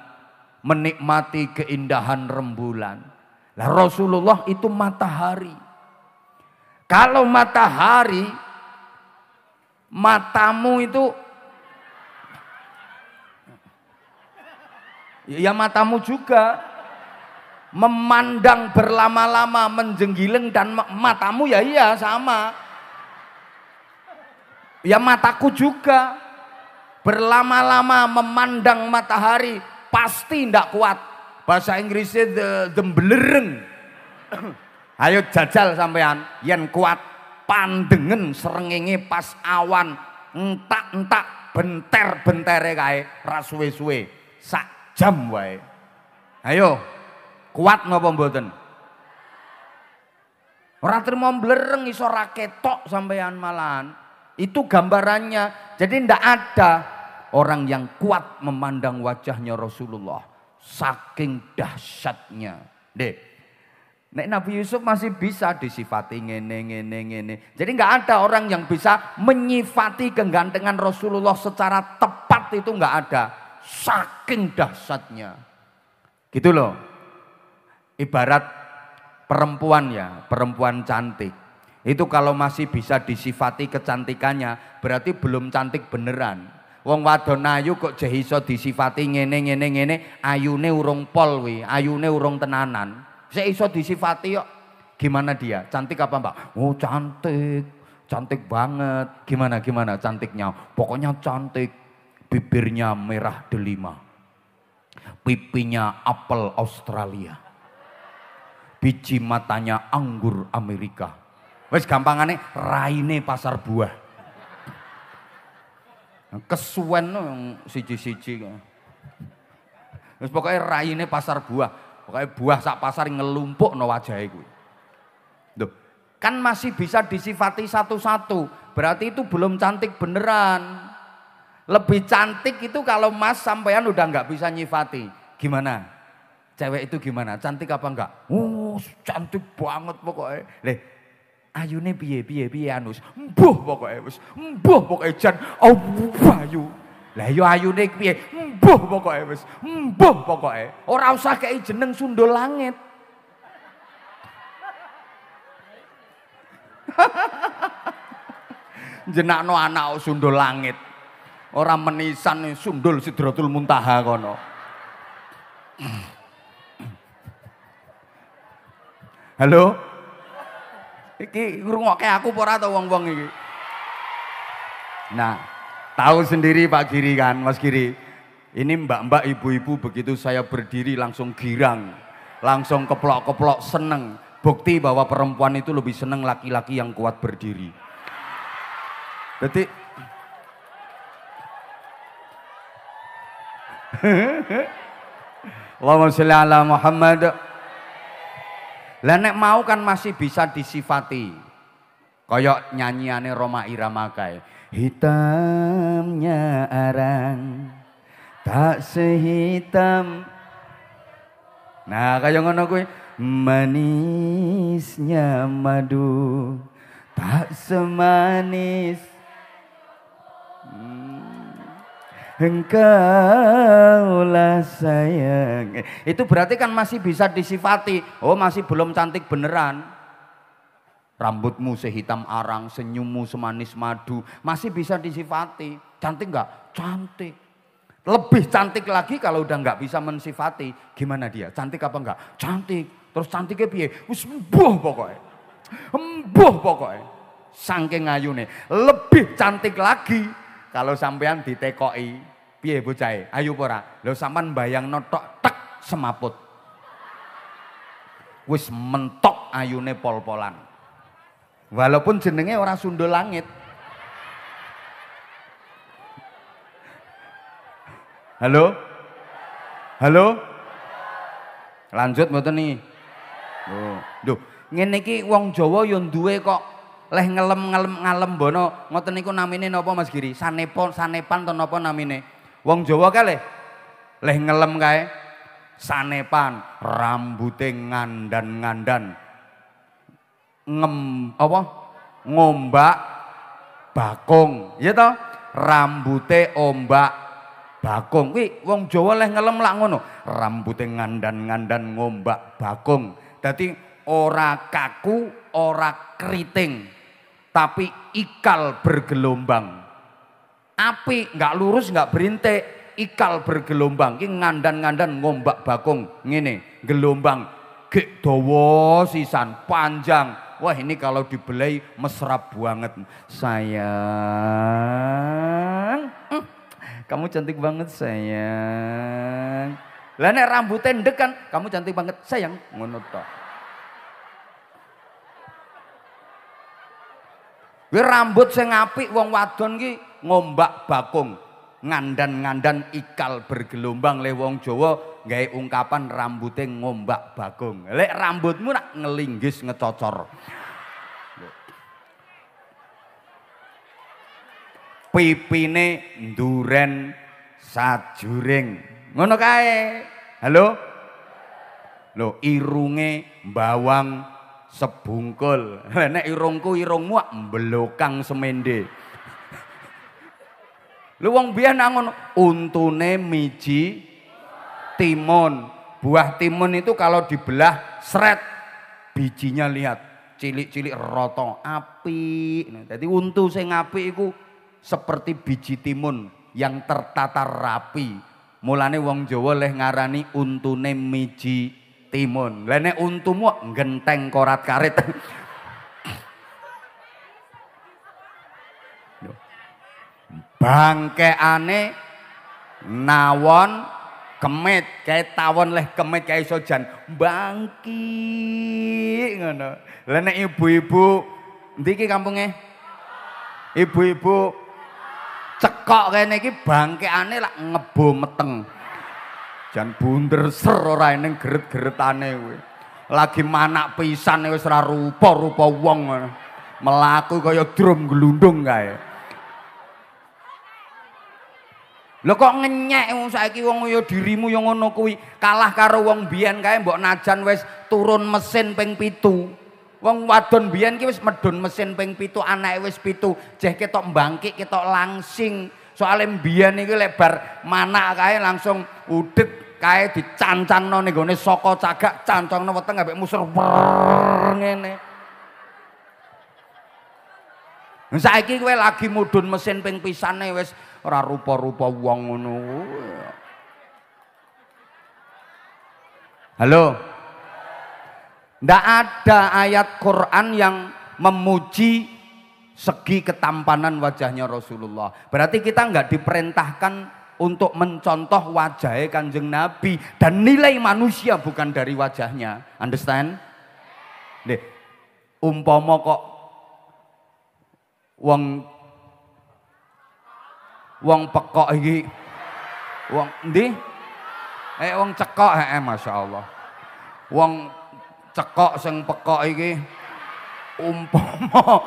Speaker 1: menikmati keindahan rembulan. Lah Rasulullah itu matahari. Kalau matahari, matamu itu, ya matamu juga memandang berlama-lama, menjenggileng, dan matamu ya iya sama. Ya mataku juga berlama-lama memandang matahari pasti ndak kuat. Bahasa Inggrisnya dembelereng. Ayo jajal sampean yen kuat pandengen srengenge pas awan entak-entak benter-bentere kae ra suwe-suwe sak jam wae. Ayo kuat napa mboten? Ora trimo mblereng iso ra ketok sampean malahan. Itu gambarannya. Jadi ndak ada orang yang kuat memandang wajahnya Rasulullah. Saking dahsyatnya. Dek. Nek Nabi Yusuf masih bisa disifati ngene. Jadi nggak ada orang yang bisa menyifati kegantengan Rasulullah secara tepat, itu nggak ada. Saking dahsyatnya. Gitu loh. Ibarat perempuan ya, perempuan cantik. Itu kalau masih bisa disifati kecantikannya, berarti belum cantik beneran. Wong wadon ayu kok jeh iso disifati ngene, ayune urung pol wi, ayune urung tenanan. Sik iso disifati kok. Gimana dia? Cantik apa, Mbak? Oh, cantik. Cantik banget. Gimana cantiknya? Pokoknya cantik. Bibirnya merah delima. Pipinya apel Australia. Biji matanya anggur Amerika. Wes gampangane raine pasar buah. Kesuwen siji-siji. Wes pokoke raine pasar buah. Pokoke buah sak pasar ngelumpukno wajahe kuwi. Loh, kan masih bisa disifati satu-satu. Berarti itu belum cantik beneran. Lebih cantik itu kalau Mas sampean udah nggak bisa nyifati. Gimana? Cewek itu gimana? Cantik apa enggak? Oh, cantik banget pokoknya. Leh, ayune piye anus. Mbuh pokoknya wis. Mbuh pokoknya jan ayu. Lah yo ayune piye? Mbuh pokoknya wis. Mbuh pokoknya. Ora usah kei jeneng sundul langit. Jenakno anak sundul langit. Ora menisan sundul Sidratul Muntaha kono. Halo? Iki ngrungokke aku apa ora ta wong-wong iki? Nah, tahu sendiri Pak Giri kan, Mas Giri. Ini mbak-mbak, ibu-ibu begitu saya berdiri langsung girang, langsung keplok-keplok seneng. Bukti bahwa perempuan itu lebih seneng laki-laki yang kuat berdiri. Jadi Allahumma sholli ala Muhammad. Lah nek mau kan masih bisa disifati. Kayak nyanyiane Roma Irama kae. Hitamnya arang tak sehitam. Nah, kayak ngono kuwi. Manisnya madu tak semanis engkaulah sayang. Itu berarti kan masih bisa disifati. Oh, masih belum cantik beneran. Rambutmu sehitam arang, senyummu semanis madu, masih bisa disifati. Cantik nggak? Cantik. Lebih cantik lagi kalau udah nggak bisa mensifati. Gimana dia? Cantik apa enggak? Cantik. Terus cantiknya piye? Wis embuh pokoknya. Embuh pokoknya. Saking ayune. Lebih cantik lagi kalau sampean ditekoki. Piye bocahe? Ayo ora. Lho sampean bayangno tok tek semaput. Wis mentok ayune pol-polan. Walaupun jenenge ora sundul langit. Halo? Halo? Lanjut mboten nih. Duh, ngene iki wong Jawa yo duwe kok leh ngalem bono. Ngoten niku namine napa Mas Giri? Sanepan to napa namine? Wong Jawa kae leh ngelem kae sanepan, rambute ngandan-ngandan. Ngombak bakung. Ya toh? Rambute ombak bakung. Kuwi wong Jawa leh ngelem lak ngono. Rambute ngandan-ngandan ngombak bakung. Dadi ora kaku, ora keriting, tapi ikal bergelombang. Api nggak lurus, nggak berintik, ikal bergelombang. Ki ngandan-ngandan ngombak bakung. Ngene, gelombang gek dawa sisan, panjang. Wah, ini kalau dibelai mesra banget. Sayang, kamu cantik banget sayang. Lah nek rambutnya ndek kan, kamu cantik banget sayang, ngono tok. Kuwi rambut sing apik wong wadon ki ngombak bakung, ngandan-ngandan ikal bergelombang. Le wong Jawa gawe ungkapan rambute ngombak bakung. Lek rambutmu nak ngelinggis ngecocor. Pipine nduren sajuring. Ngono kae. Halo? Lho, irunge bawang sebungkul. Nek irungku irungmu mbelokang semende. Lho wong biyen ngono, untune miji timun. Buah timun itu kalau dibelah sret, bijinya lihat cilik-cilik rata apik. Jadi untu sing apik iku seperti biji timun yang tertata rapi. Mulane wong Jawa leh ngarani untune miji timun. Lah nek untumu genteng korat-karit. Bangkeane nawon kemit, kayak tawon leh kemit kayak iso jan bangki ngono. Lah nek ibu-ibu ndi iki kampunge? Ibu-ibu cekok kene iki bangkeane lak ngebo meteng. Jan bunder ser ora ning geret-geretane kuwi. Lagi manak pisan wis ora rupa-rupa wong ngono. Melaku kaya drum glundung kae. Lho kok ngenyek wong saiki wong yo dirimu yo ngono kuwi. Kalah karo wong biyen kae mbok najan wis turun mesin ping 7. Wong wadon biyen ki wis medun mesin ping 7, anake wis 7. Jeh ketok mbangkik, ketok langsing. Soale biyen iki lebar manak kae langsung udet kae dicancangno ning gone saka cagak, cancangno weteng ambek musur ngene. Saiki kowe lagi mudhun mesin ping pisane wis ora rupa-rupa wong ngono. Halo. Ndak ada ayat Quran yang memuji segi ketampanan wajahnya Rasulullah. Berarti kita nggak diperintahkan untuk mencontoh wajahnya Kanjeng Nabi, dan nilai manusia bukan dari wajahnya. Understand? Nih, umpama kok wong pekok iki, wong ndi? Wong cekok, masya Allah. Wong cekok sing pekok iki, umpama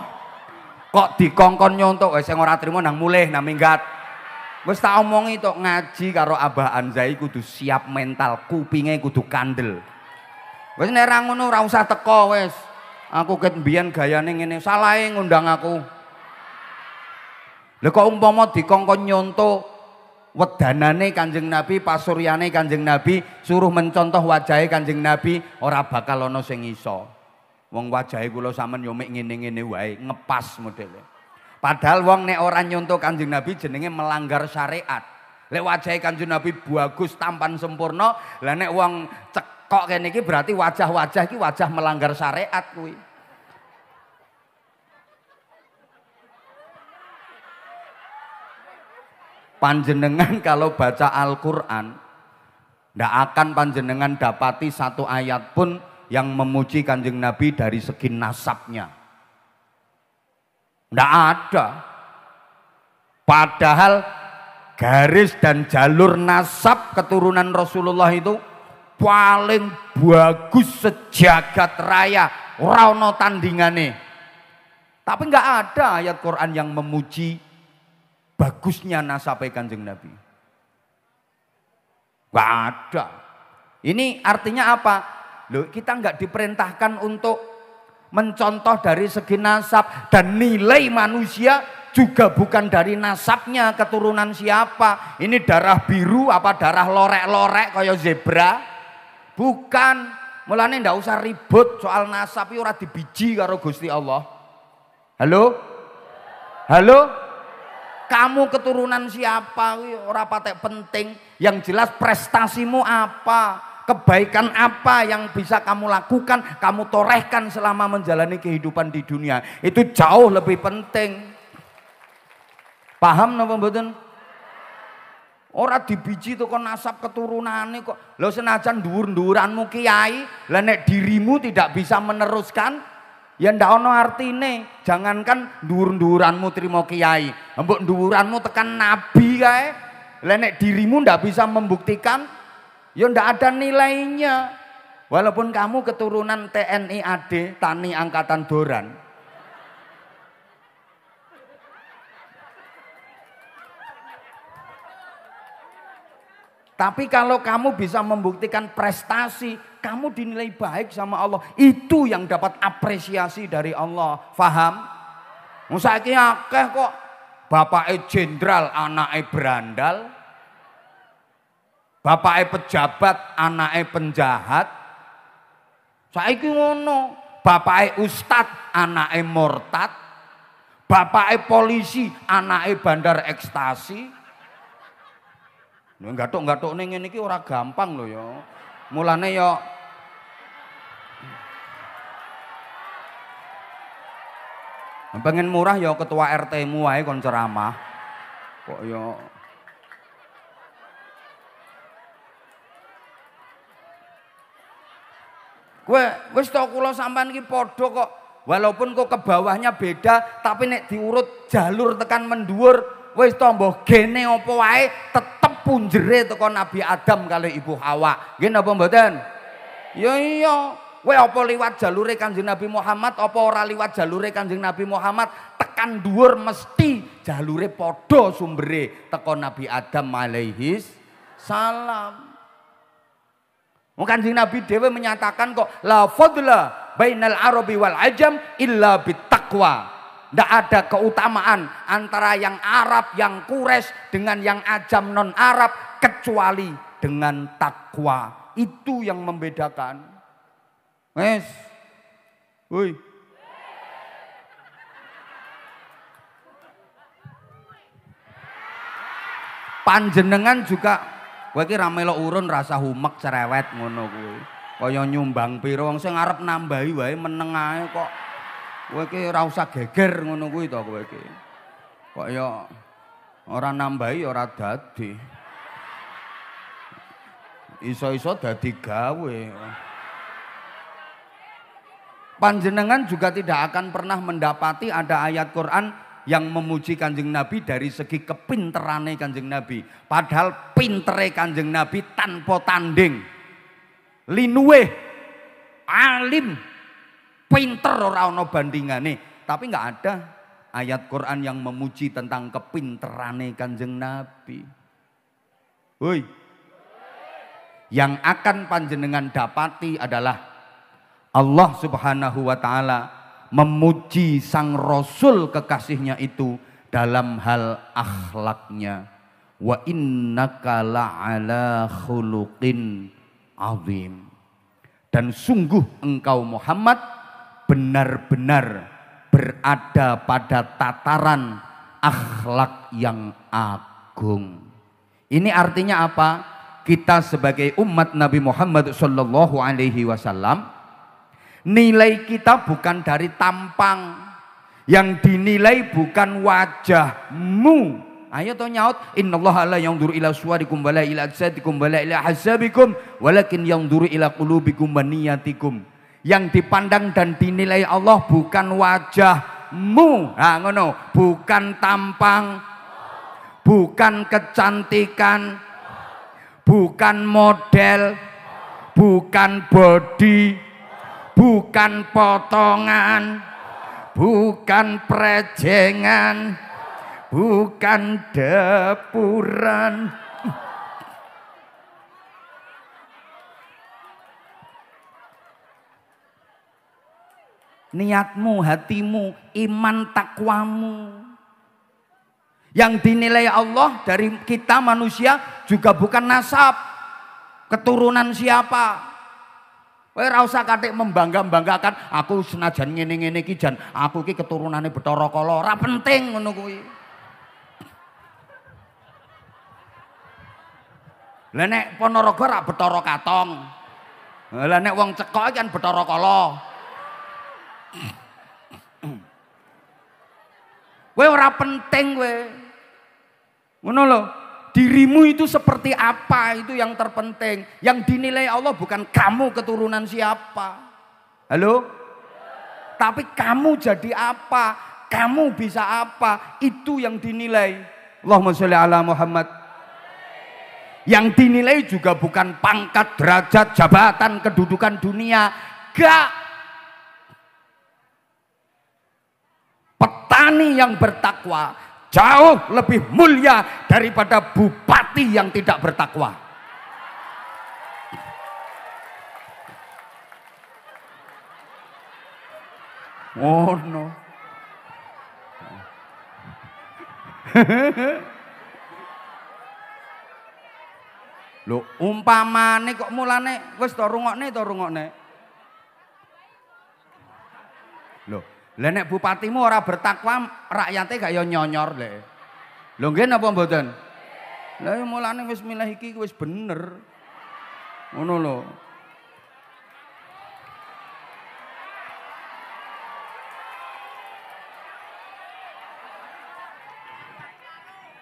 Speaker 1: kok dikongkon nyontok, sing ora trimo nang mulih nang minggat. Wis tak omongi tok, ngaji karo Abah Anzai kudu siap mental, kupinge kudu kandel. Wis nek ra ngono ora usah teko wis. Aku ket mbiyen gayane ngene, salahe ngundang aku. Lha kok umpama dikongkon nyontok wedanane Kanjeng Nabi, pasuryane Kanjeng Nabi, suruh mencontoh wajahe Kanjeng Nabi, ora bakal ana sing iso. Wong wajahe kula sampean yo mek ngene-ngene wae, ngepas modele. Padahal wong nek ora nyontoh Kanjeng Nabi jenenge melanggar syariat. Lek wajahe Kanjeng Nabi bagus, tampan sempurna, lah nek wong cekok kene iki berarti wajah-wajah iki wajah melanggar syariat kuwi. Panjenengan kalau baca Al-Quran, ndak akan panjenengan dapati satu ayat pun yang memuji Kanjeng Nabi dari segi nasabnya. Ndak ada. Padahal garis dan jalur nasab keturunan Rasulullah itu paling bagus sejagat raya, ora ono tandingane. Tapi nggak ada ayat Quran yang memuji bagusnya nasabnya Kanjeng Nabi. Gak ada. Ini artinya apa? Loh, kita nggak diperintahkan untuk mencontoh dari segi nasab, dan nilai manusia juga bukan dari nasabnya keturunan siapa. Ini darah biru apa darah lorek-lorek kaya zebra? Bukan. Mulane ndak usah ribut soal nasab, ora dibiji karo Gusti Allah. Halo? Halo? Kamu keturunan siapa? Ora patek penting. Yang jelas prestasimu apa, kebaikan apa yang bisa kamu lakukan, kamu torehkan selama menjalani kehidupan di dunia. Itu jauh lebih penting. Paham napa mboten? Ora dibiji to kon nasab keturunane kok. Lho senajan dhuwur-dhuwuranmu kiai, lah nek dirimu tidak bisa meneruskan, ya ndak ono artine. Jangankan dhuwur-dhuwuranmu trimo kiai, mbok dhuwuranmu tekan nabi kae, lah nek dirimu ndak bisa membuktikan, ya ndak ada nilainya. Walaupun kamu keturunan TNI AD, Tani Angkatan Doran. Tapi kalau kamu bisa membuktikan prestasi, kamu dinilai baik sama Allah. Itu yang dapat apresiasi dari Allah. Faham? Saiki akeh kok bapake jenderal anake berandal, bapake pejabat anake penjahat. Saiki ngono, bapake ustad anake murtad, bapake polisi anake bandar ekstasi. Gathuk-gathuk ning ngene iki ora gampang lho ya. Mulane ya pengen murah ya ketua RT-mu wae kon ceramah. Kok ya kowe wis to kula sampean iki padha kok. Walaupun kok ke bawahnya beda, tapi nek diurut jalur tekan mendhuwur wis to mbah gene apa wae tetep punjere teko Nabi Adam kali Ibu Hawa. Nggih napa mboten? Ya iya. Kowe apa liwat jalure Kanjeng Nabi Muhammad apa ora liwat jalure Kanjeng Nabi Muhammad, tekan dhuwur mesti jalure padha sumbere teko Nabi Adam alaihis salam. Wong Kanjeng Nabi dhewe menyatakan kok la fadla bainal arabi wal ajam illa bittaqwa. Tidak ada keutamaan antara yang Arab, yang Quraisy dengan yang Ajam non Arab kecuali dengan takwa. Itu yang membedakan. Wes, woi. Panjenengan juga kowe iki ra melok urun rasa humek cerewet ngono kuwi. Kaya nyumbang pira wong sing arep nambahi wae meneng ae kok. Kowe iki ora usah geger ngono kuwi to kowe iki. Kok ya ora nambahi ora dadi. Iso-iso dadi gawe. Panjenengan juga tidak akan pernah mendapati ada ayat Quran yang memuji Kanjeng Nabi dari segi kepinterane Kanjeng Nabi. Padahal pintere Kanjeng Nabi tanpa tanding. Linuwe, alim, pinter ora ana bandingane. Tapi nggak ada ayat Quran yang memuji tentang kepinterane Kanjeng Nabi. Woi, yang akan panjenengan dapati adalah Allah Subhanahu wa Ta'ala memuji sang Rasul kekasihnya itu dalam hal akhlaknya. Wa innaka la'ala khuluqin azim. Dan sungguh engkau Muhammad benar-benar berada pada tataran akhlak yang agung. Ini artinya apa? Kita sebagai umat Nabi Muhammad sallallahu alaihi wasallam, nilai kita bukan dari tampang, yang dinilai bukan wajahmu. Ayo to nyaut, innallaha la yanzuru ila suwarikum wala ila ajsadikum wala ila hasabikum walakin yanzuru ila qulubikum wa niyatikum. Yang dipandang dan dinilai Allah bukan wajahmu. Nah ngono, bukan tampang, bukan kecantikan, bukan model, bukan body, bukan potongan, bukan prejengan, bukan depuran. Niatmu, hatimu, iman takwamu. Yang dinilai Allah dari kita manusia juga bukan nasab, keturunan siapa. Kowe ora usah katik membangga-banggakan aku senajan ngene-ngene iki jan aku iki keturunane Bathara Kala, ora penting ngono kuwi. Lah nek Ponorogo ora Bathara Katong. Lah nek wong cekok kan Bathara Kala. Kowe ora penting kowe. Ngono lho. Dirimu itu seperti apa, itu yang terpenting. Yang dinilai Allah bukan kamu keturunan siapa. Halo? Tapi kamu jadi apa, kamu bisa apa, itu yang dinilai. Allahumma sholli ala Muhammad. Yang dinilai juga bukan pangkat, derajat, jabatan, kedudukan dunia. Gak. Petani yang bertakwa jauh lebih mulia daripada bupati yang tidak bertakwa. Oh no. Lho, umpamane kok mulane wis to rungokne. Lho, lah nek bupatimu ora bertakwa, rakyate gak yo nyonyor le. Lho nggih napa mboten? Lah mulane wis milih iki wis bener. Ngono lho.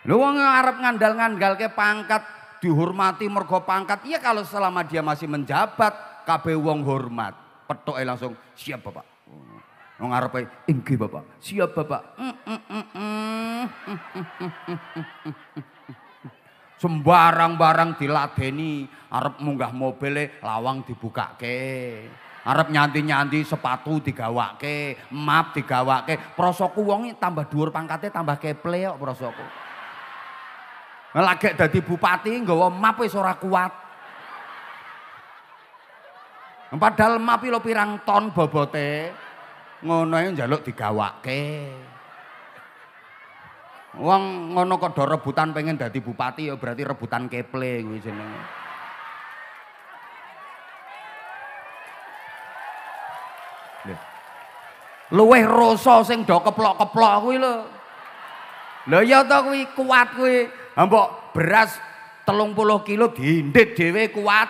Speaker 1: Lho wong arep ngandal-ngandalke pangkat, dihormati mergo pangkat. Iya kalau selama dia masih menjabat, kabeh wong hormat. Petoke langsung, siap Bapak. Wong arepe inggih Bapak. Siap Bapak. Sembarang-barang diladeni, arep munggah mobile lawang dibukake. Arep nyanti-nyanti sepatu digawake, map digawake. Prosoku wong tambah dhuwur pangkate tambah keple kok prosoku. Lagi dadi bupati nggawa map wis ora kuat. Padahal map lho pirang ton bobote. Ngono ae njaluk digawake. Wong ngono kok do rebutan pengen dadi bupati ya berarti rebutan keple kuwi jenenge. Luwih rasa sing do keplok-keplok kuwi lho. Lha ya ta kuwi kuat kuwi. Ha mbok beras 30 kilo diindit dhewe kuat.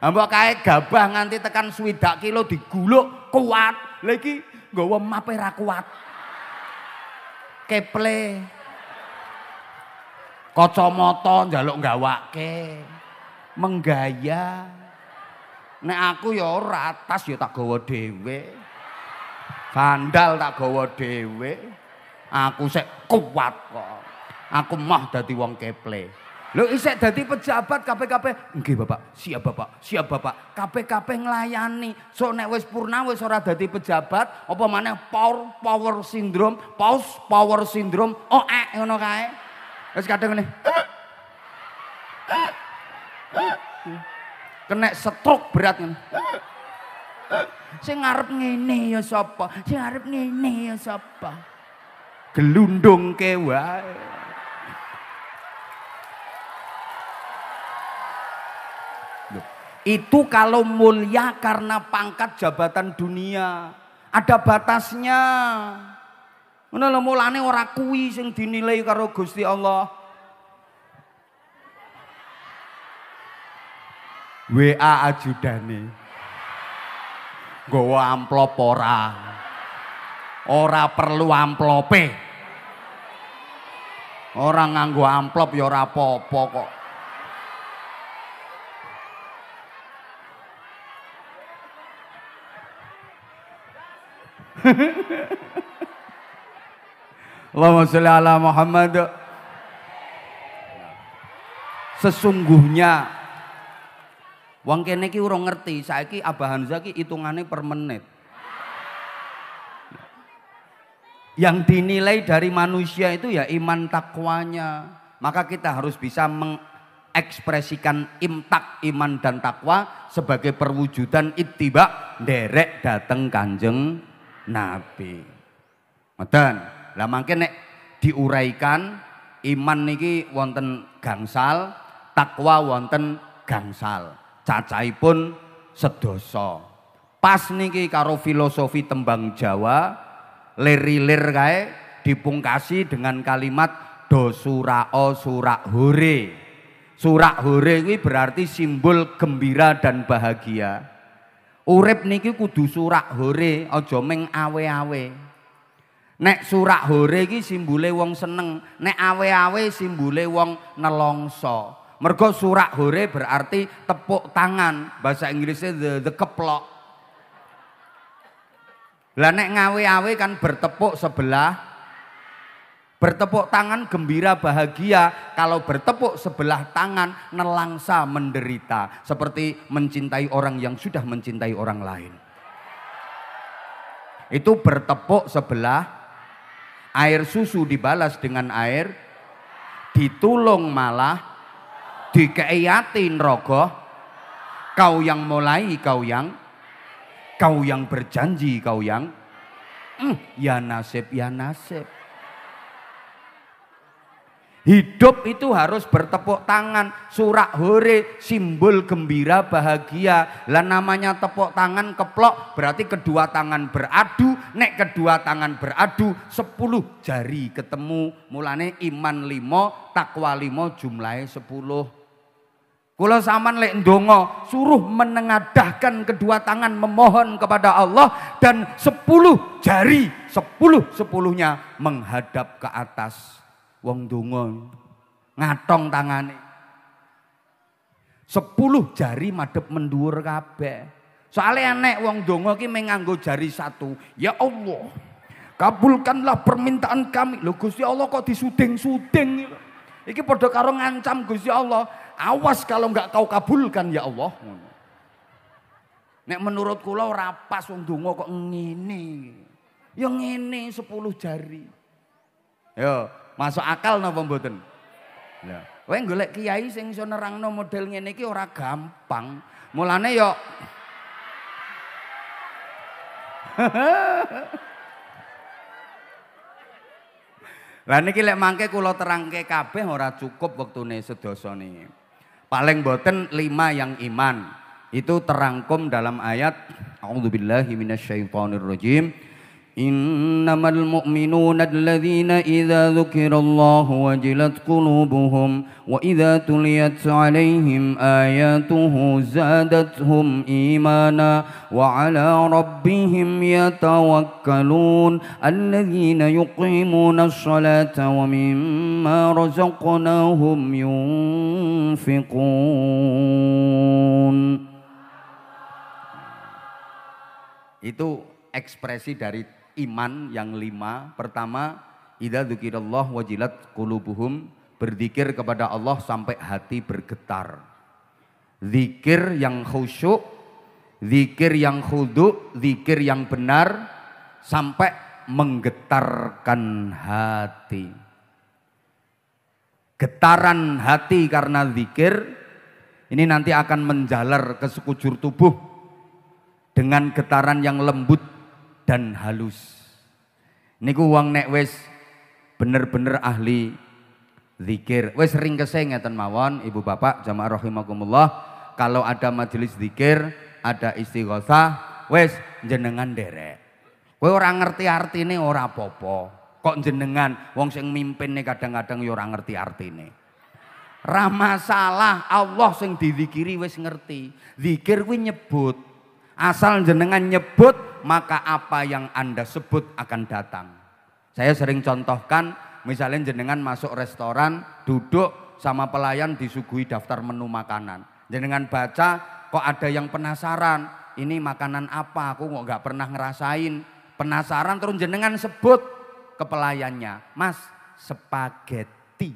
Speaker 1: Mbok kae gabah nganti tekan 20 kilo diguluk kuat. Lah iki nggawa mape ra kuat. Keple. Kacamata njaluk gawake. Menggaya. Nek aku ya ora, tas ya tak gawa dhewe. Sandal tak gawa dhewe. Aku sik kuat kok. Aku mah dadi wong keple. Lho isik dadi pejabat kabeh-kabeh. Nggih Bapak, siap Bapak, siap Bapak. Kabeh-kabeh nglayani. So nek wis purna wis ora dadi pejabat, apa maneh power syndrome, power syndrome, ngono kae. Wis kadang ngene. Kena stroke berat ngono. Sing ngarep ngene ya sapa? Sing ngarep ngene ya sapa? Gelundungke wae. Itu kalau mulia karena pangkat jabatan dunia. Ada batasnya. Ngono lho mulane ora kuwi sing dinilai karo Gusti Allah. WA ajudane. Nggawa amplop ora. Ora perlu amplope. Ora nganggo amplop ya ora apa-apa kok. Allahumma sholli ala Muhammad. Sesungguhnya wong kene iki urung ngerti, saiki Abah Hamzah ki hitungane per menit. Yang dinilai dari manusia itu ya iman takwanya. Maka kita harus bisa mengekspresikan imtak iman dan takwa sebagai perwujudan ittiba nderek dateng Kanjeng Nabi. Ngoten. Lah mangke nek diuraikan iman niki wonten gangsal, takwa wonten gangsal. Cacahipun sedasa. Pas niki karo filosofi tembang Jawa, lir-lir kae dipungkasi dengan kalimat do surao surak hore. Surak hore iki berarti simbol gembira dan bahagia. Urip niki kudu surak hore, aja meng awe-awe. Nek surak hore iki simbole wong seneng, nek awe-awe simbole wong nelongso. Mergo surak hore berarti tepuk tangan, bahasa Inggrisnya the keplok. Lah nek ngawe-awe kan bertepuk sebelah, bertepuk tangan gembira bahagia. Kalau bertepuk sebelah tangan nelangsa menderita, seperti mencintai orang yang sudah mencintai orang lain. Itu bertepuk sebelah. Air susu dibalas dengan air, ditulung malah, dikeiatin rogoh. Kau yang mulai, kau yang berjanji, kau yang ya nasib, ya nasib. Hidup itu harus bertepuk tangan. Surak hore simbol gembira bahagia. Lah namanya tepuk tangan keplok berarti kedua tangan beradu. Nek kedua tangan beradu 10 jari ketemu. Mulane iman 5, takwa 5 jumlahnya 10. Kula sampean lek ndonga suruh menengadahkan kedua tangan memohon kepada Allah dan 10 jari 10-10-nya menghadap ke atas. Wong donga ngatong tangane 10 jari madhep mendhuwur kabeh. Soale enek wong donga ki mung nganggo jari 1. Ya Allah, kabulkanlah permintaan kami. Lho Gusti Allah kok disuding-suding iki padha karo ngancam Gusti Allah. Awas kalau enggak kau kabulkan ya Allah. Nek menurut kula ora pas wong donga kok ngene. Ya ngene 10 jari. Yo masuk akal napa mboten? Lah, kowe golek kiai sing iso nerangno model ngene iki ora gampang. Mulane yo Lah niki lek mangke kula terangke kabeh ora cukup wektune sedasa niki. Paling mboten 5 yang iman. Itu terangkum dalam ayat A'udzubillahi minasyaitonirrajim. إنما المؤمنون الذين إذا ذكر الله وجلت قلوبهم وإذا تليت عليهم آياته زادتهم إيمانا وعلى ربهم يتوكلون الذين يقيمون الصلاة ومما رزقناهم ينفقون. Itu ekspresi dari iman yang 5. Pertama, idza dzukirallah wajilat qulubuhum, berzikir kepada Allah sampai hati bergetar. Zikir yang khusyuk, zikir yang khudu, zikir yang benar sampai menggetarkan hati. Getaran hati karena zikir ini nanti akan menjalar ke sekujur tubuh dengan getaran yang lembut dan halus. Niku wong nek wis bener-bener ahli zikir, wis sering keseng ngeten mawon Ibu Bapak jamaah rahimakumullah, kalau ada majelis zikir, ada istighosah, wis jenengan derek. Kowe ora ngerti artine ora apa-apa. Kok jenengan wong sing mimpin kadang-kadang ya ora ngerti artine. Ra masalah, Allah sing dizikiri wis ngerti. Zikir kuwi nyebut. Asal jenengan nyebut, maka apa yang Anda sebut akan datang. Saya sering contohkan, misalnya jenengan masuk restoran, duduk sama pelayan disuguhi daftar menu makanan. Jenengan baca, kok ada yang penasaran, ini makanan apa, aku kok nggak pernah ngerasain. Penasaran terus jenengan sebut ke pelayannya, Mas, spaghetti.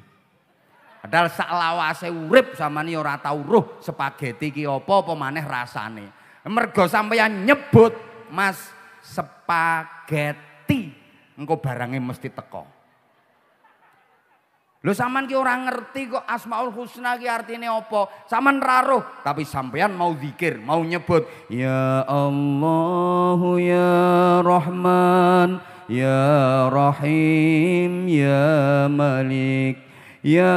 Speaker 1: Padahal saklawase urip sampeyan ora tau roh spaghetti ki apa maneh rasane. Mergo sampeyan nyebut, Mas, spaghetti, engko barangnya mesti teko. Lho sampean ki ora ngerti kok Asmaul Husna ki artine apa? Sampean ra roh, tapi sampeyan mau zikir, mau nyebut, ya Allah, ya Rahman, ya Rahim, ya Malik, ya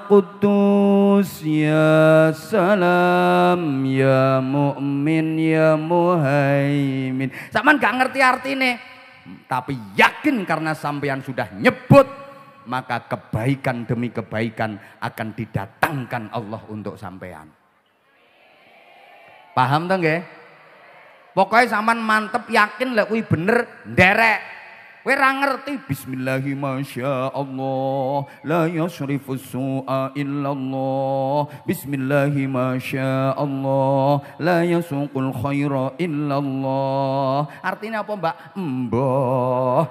Speaker 1: Quddus, ya Salam, ya Mu'min, ya Muhaimin. Sampeyan gak ngerti artine, tapi yakin karena sampeyan sudah nyebut, maka kebaikan demi kebaikan akan didatangkan Allah untuk sampeyan. Paham toh nggih? Pokoknya sampean mantep yakin lek kuwi bener nderek. Kowe ra ngerti bismillahi masyaallah la yasrifu su'a illallah bismillahi masyaallah la yasuqul khaira illallah. Artinya apa, Mbak? Mbah.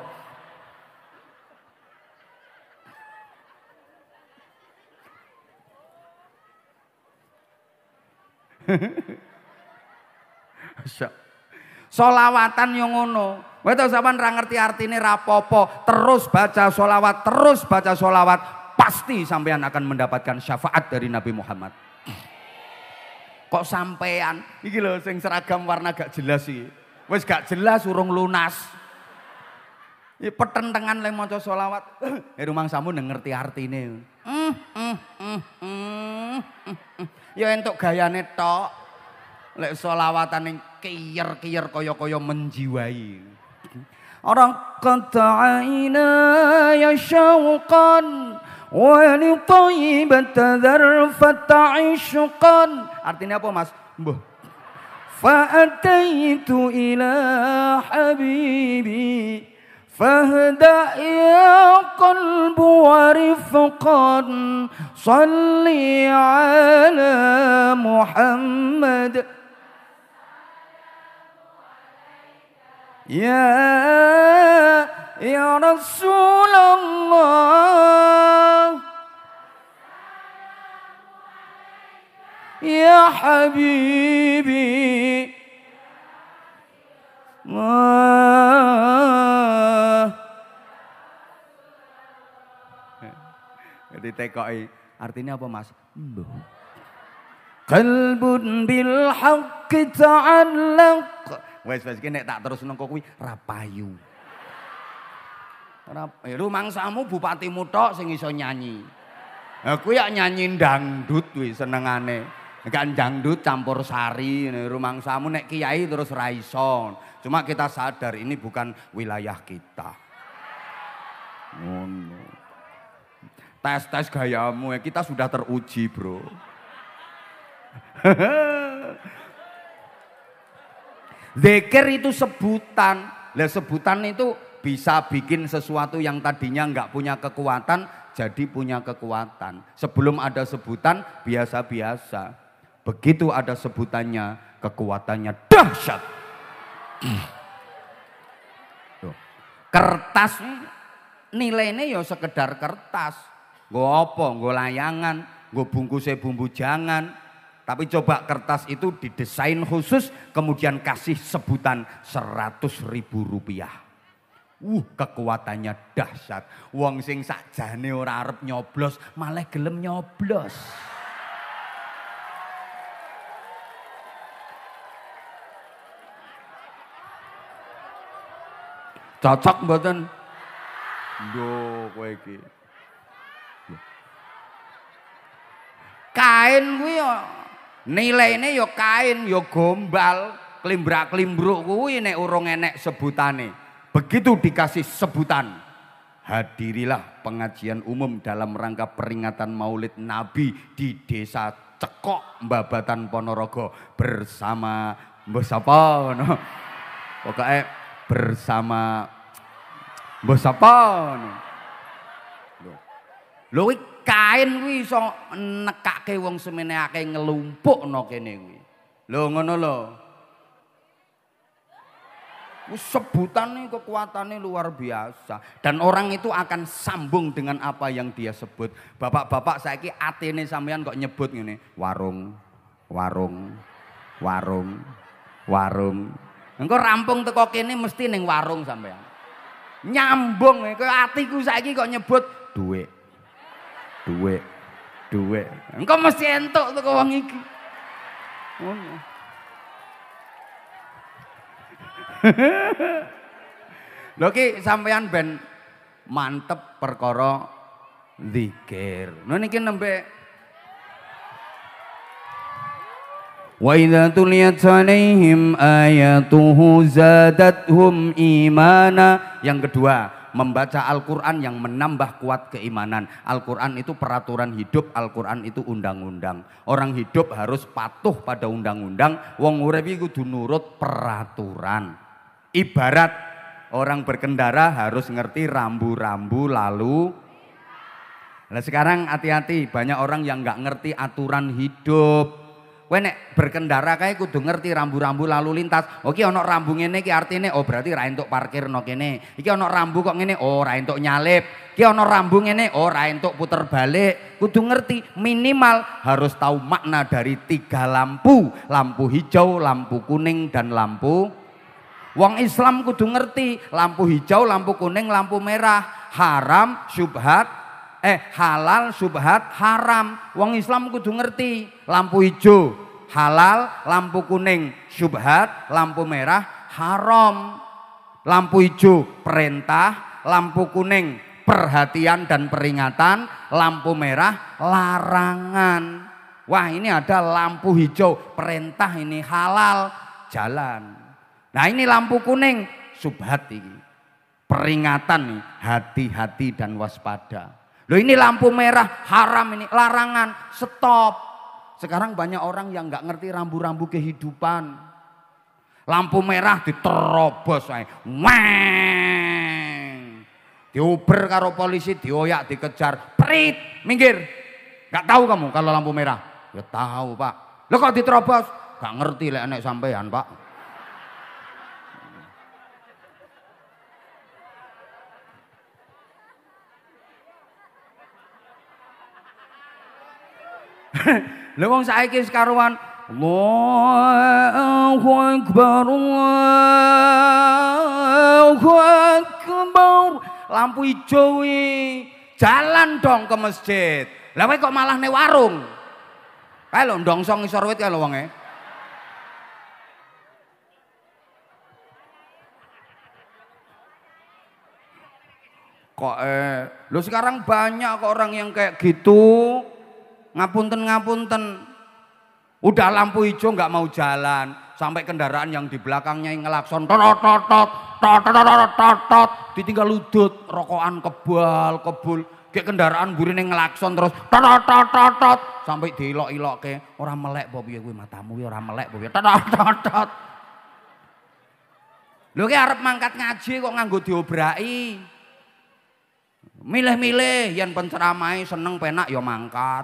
Speaker 1: Solawatan yang ngono. Kowe tau sampean ra ngerti artine ra apa-apa, terus baca solawat, pasti sampean akan mendapatkan syafaat dari Nabi Muhammad. Kok sampean iki lho sing seragam warna gak jelas iki. Wis gak jelas urung lunas. Iki petentengan le maca solawat. Rumangsamu ngerti artine. Ya entuk gayane tok. Lek solawatan yang kiyer-kiyer kaya-kaya menjiwai. Orang qata'ina ya syauqan wa li thayyibat dzarfat aishqan. Artinya apa, Mas? Mbah. Fa'ataitu ila habibi fahda ya qalbu wa rifqan salli ala Muhammad ya Rasulullah ya habibi ditekoki artinya apa, Mas? Qalbun bil haqqi ta'allaq. Wes iki nek tak terusno kok kuwi ra payu. Ora rumangsamu bupatimu tok sing iso nyanyi. Ha kuwi ya nyanyi dangdut kuwi senengane. Kan dangdut campur sari rumangsamu nek kiai terus ra iso. Cuma kita sadar ini bukan wilayah kita. Ngono. Tes gayamu ya, kita sudah teruji, Bro. Zikir itu sebutan. Lah sebutan itu bisa bikin sesuatu yang tadinya nggak punya kekuatan jadi punya kekuatan. Sebelum ada sebutan biasa-biasa. Begitu ada sebutannya, kekuatannya dahsyat. Kertas nilainya ya sekedar kertas. Nggo apa? Nggo layangan, nggo bungkusnya bumbu jangan. Tapi coba kertas itu didesain khusus kemudian kasih sebutan 100.000 rupiah. Kekuatannya dahsyat. Wong sing sakjane ora arep nyoblos malah gelem nyoblos. Cocok mboten? Lho kowe iki. Kain kuwi ya nilaine ya kain ya gombal, klimbrak-klimbruk kuwi nek urung enek sebutane. Begitu dikasih sebutan, hadirilah pengajian umum dalam rangka peringatan Maulid Nabi di Desa Cekok, Mbabatan Ponorogo bersama mbah sapa no. Pokoke bersama mbah sapa no. Lho kain kuwi iso nekake wong semene akeh ngelumpukno kene kuwi. Lho ngono lho. Sebutannya kekuatannya luar biasa dan orang itu akan sambung dengan apa yang dia sebut. Bapak-bapak saiki atene sampean kok nyebut ngene, warung, warung, warung, warung. Engko rampung teko kene mesti ning warung sampean. Nyambung kowe atiku saiki kok nyebut duit. Duit, duit. Engko mesti entuk teko wong iki. Ngono. Lho ki sampean ben mantep perkara zikir. Nah niki nembe wa idza tuliyat alaihim ayatuhu zadathum imana. Yang kedua, membaca Al-Qur'an yang menambah kuat keimanan. Al-Qur'an itu peraturan hidup, Al-Qur'an itu undang-undang. Orang hidup harus patuh pada undang-undang, wong urip iku kudu nurut peraturan. Ibarat orang berkendara harus ngerti rambu-rambu lalu. Nah sekarang hati-hati, banyak orang yang nggak ngerti aturan hidup. Kowe nek berkendara kae kudu ngerti rambu-rambu lalu lintas. Oke ana rambu ngene iki artine oh berarti ra entuk parkir no kene. Iki ana rambu kok ngene oh ra entuk nyalip. Iki ana rambu ngene oh ra entuk puter balik. Kudu ngerti minimal harus tahu makna dari 3 lampu. Lampu hijau, lampu kuning dan lampu. Wong Islam kudu ngerti lampu hijau, lampu kuning, lampu merah. Haram, syubhat, halal, syubhat, haram. Wong Islam kudu ngerti lampu hijau halal, lampu kuning syubhat, lampu merah haram. Lampu hijau perintah, lampu kuning perhatian dan peringatan, lampu merah larangan. Wah ini ada lampu hijau perintah, ini halal jalan. Nah ini lampu kuning syubhat ini peringatan nih, hati-hati dan waspada. Loh ini lampu merah haram, ini larangan, stop. Sekarang banyak orang yang nggak ngerti rambu-rambu kehidupan. Lampu merah diterobos ae. Weng. Diuber karo polisi, dioyak, dikejar. Prit, minggir. Nggak tahu kamu kalau lampu merah? Ya tahu, Pak. Loh kok diterobos? Nggak ngerti lek nek sampean, Pak. Lha wong saiki sekaruan Allahu Akbar Allahu Akbar lampu hijau jalan dong ke masjid. Lah kowe kok malah ning warung. Kae lho ndongsong ngisor wit kae lho wonge. Kok lho sekarang banyak kok orang yang kayak gitu. Ngapunten-ngapunten. Udah lampu hijau nggak mau jalan, sampai kendaraan yang di belakangnya yang ngelakson tot, ditinggal ludut, rokokan kebul, kayak kendaraan burine ngelakson terus tot, sampai diilok-ilokke, ora melek apa piye kuwi matamu ya ora melek apa piye tot. Lho ki arep mangkat ngaji kok nganggo diobraki. Milih-milih yen penceramahe seneng penak ya mangkat.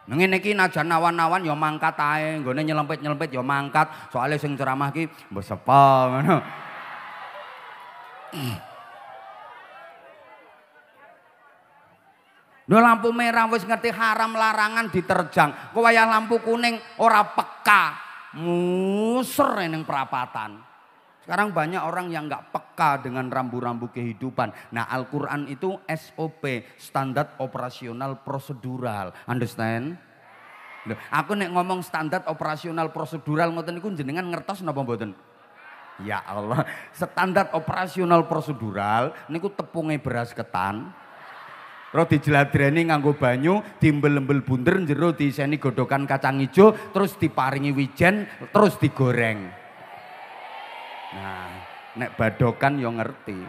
Speaker 1: Ngene iki najan nawan-nawan ya mangkat ae, nggone nyelempit-nyelempit ya mangkat. Soale sing ceramah ki mbok sepa ngono. Lho lampu merah wis ngerti haram larangan diterjang. Kok wayah lampu kuning ora peka. Muser ning perapatan. Sekarang banyak orang yang nggak peka dengan rambu-rambu kehidupan. Nah Al-Quran itu SOP, standar operasional prosedural. Understand? Loh, aku nek ngomong standar operasional prosedural ngoten niku jenengan ngertos napa mboten? Ya Allah, standar operasional prosedural niku tepunge beras ketan. Terus dijladreni nganggo banyu, diembel-embel bunder njero diiseni godhokan kacang ijo, terus diparingi wijen, terus digoreng. Nah, nek badokan yo ngerti.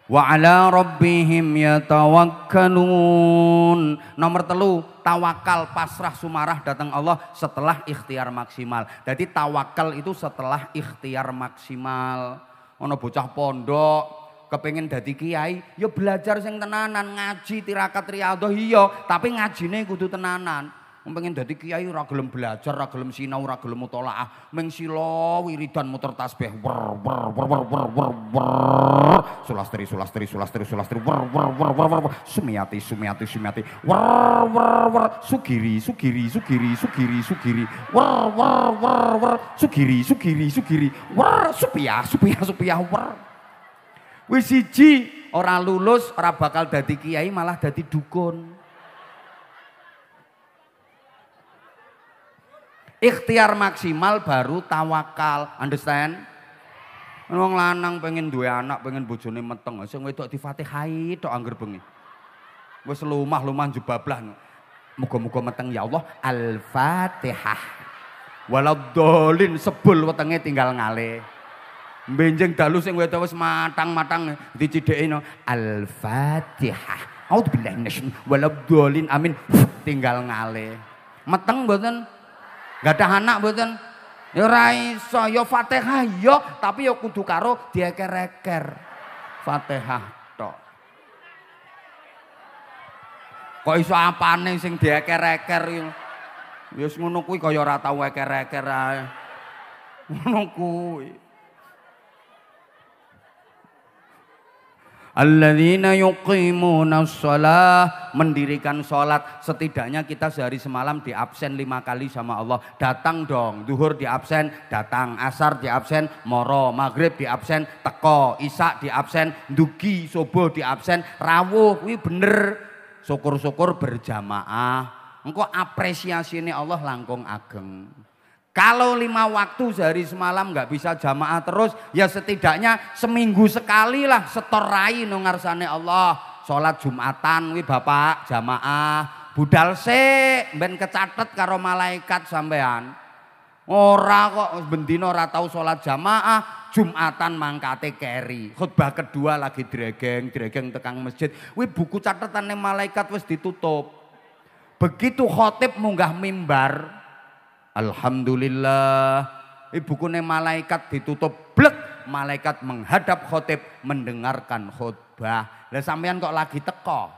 Speaker 1: Wa ala rabbihim yatawakkalun. Nomor 3, tawakal, pasrah sumarah datang Allah setelah ikhtiar maksimal. Jadi tawakal itu setelah ikhtiar maksimal. Ono bocah pondok kepengin dadi kiai, ya belajar sing tenanan, ngaji tirakat riyadhah iya, tapi ngajine kudu tenanan. Pengen dadi kiai ora gelem belajar, ora gelem sinau, ora gelem mutolaah, mung sila wiridan muter tasbih. Sulastri Sumiati. Sugiri. Sugiri. Supiah. Wis siji ora lulus, ora bakal dadi kiai, malah dadi dukun. Ikhtiar maksimal baru tawakal. Understand? Wong lanang pengen duwe anak, pengen bojone meteng, sing wedok difatihai tok angger bengi. Wis lumah jebablah. Muga-muga meteng ya Allah. Al-Fatihah. Waladhdallin sebul wetenge tinggal ngalih. Benjing dalu sing wedok wis matang-matang dicidhekno Al-Fatihah. A'udzubillahi minasyaitonir waladhdallin amin. Tinggal ngalih. Meteng mboten? Gak ada anak mboten? Ya ora iso, ya Fatihah ya, tapi ya kudu karo dieker-eker. Fatihah tok. Kok iso apane sing dieker-eker ya? Wis ngono kuwi kaya ora tau eker-eker ae. Ngono kuwi. Alladzina yuqimunas shalah, mendirikan sholat. Setidaknya kita sehari semalam di absen 5 kali sama Allah. Datang dong, zuhur di absen, datang, asar di absen, moro, maghrib di absen, teko, isya di absen, ndugi, subuh di absen, rawuh, kuwi bener. Syukur-syukur berjamaah. Engko apresiasine Allah langkung ageng. Kalau 5 waktu sehari semalam nggak bisa jamaah terus, ya setidaknya seminggu sekali lah setor rai nang ngarsane Allah. Sholat Jumatan wi bapak jamaah, budal sik ben kecatet karo malaikat sampean. Ora kok bendina ora tau sholat jamaah, Jumatan mangkate keri. Khutbah kedua lagi dregeng tekang masjid. Wi buku catetane malaikat wis ditutup. Begitu khotib munggah mimbar, alhamdulillah, ibukune malaikat ditutup blek, malaikat menghadap khotib mendengarkan khutbah. Lah sampean kok lagi teko,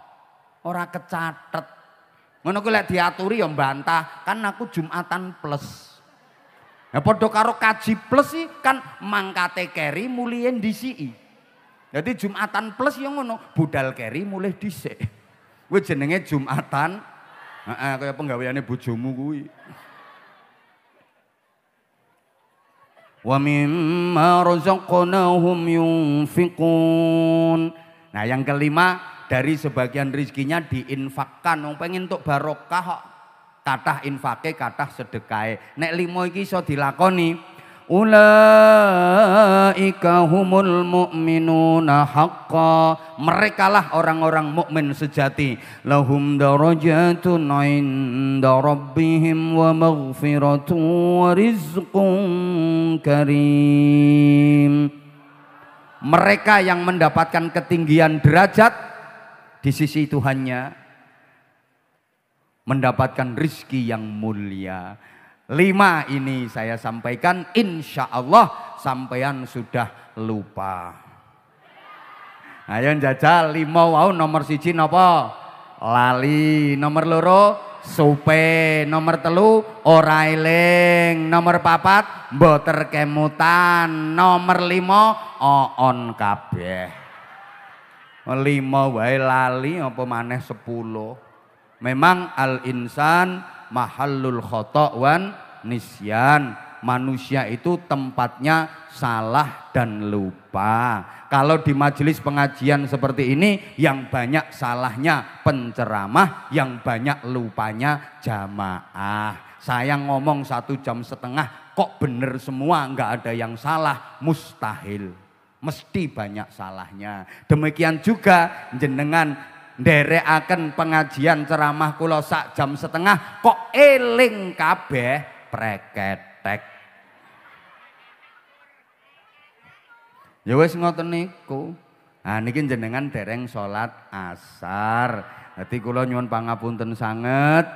Speaker 1: ora kecatet. Ngono kuwi lek diaturi ya mbantah, kan aku Jumatan plus. Ya padha karo kaji plus sih kan mangkate keri mulih ndisiki. Jadi Jumatan plus ya ngono, budal keri mulih dhisik. Kuwi jenenge Jumatan, kaya penggaweane bojomu kuwi. Wa mimma razaqnahum yunfiqun. Nah yang kelima, dari sebagian rizkinya diinfakkan. Wong pengen untuk barokah kok. Kathah infake, kathah sedekahe. Nek 5 iki iso dilakoni, Ulaika humul mu'minuna haqqa, merekalah orang-orang mukmin sejati. Lahum darajatun 'inda rabbihim wa maghfiratun wa rizqun karim. Mereka yang mendapatkan ketinggian derajat di sisi Tuhannya, mendapatkan rizki yang mulia. 5 ini saya sampaikan, insya Allah sampean sudah lupa. Ayo jajal 5 wau. Nomor 1 napa? Lali. Nomor 2 supe. Nomor 3 ora eling. Nomor 4 mboter kemutan. Nomor 5 oon kabeh. 5 wae lali apa maneh 10. Memang al-insan mahallul khata' wan nisyan. Manusia itu tempatnya salah dan lupa. Kalau di majelis pengajian seperti ini, yang banyak salahnya penceramah, yang banyak lupanya jamaah. Saya ngomong 1,5 jam, kok bener semua, nggak ada yang salah, mustahil. Mesti banyak salahnya. Demikian juga jenengan nderekaken pengajian ceramah kula 1,5 jam, kok eling kabeh preketek. Ya wis ngoten niku. Nah niki jenengan dereng salat asar. Dadi kula nyuwun pangapunten sanget,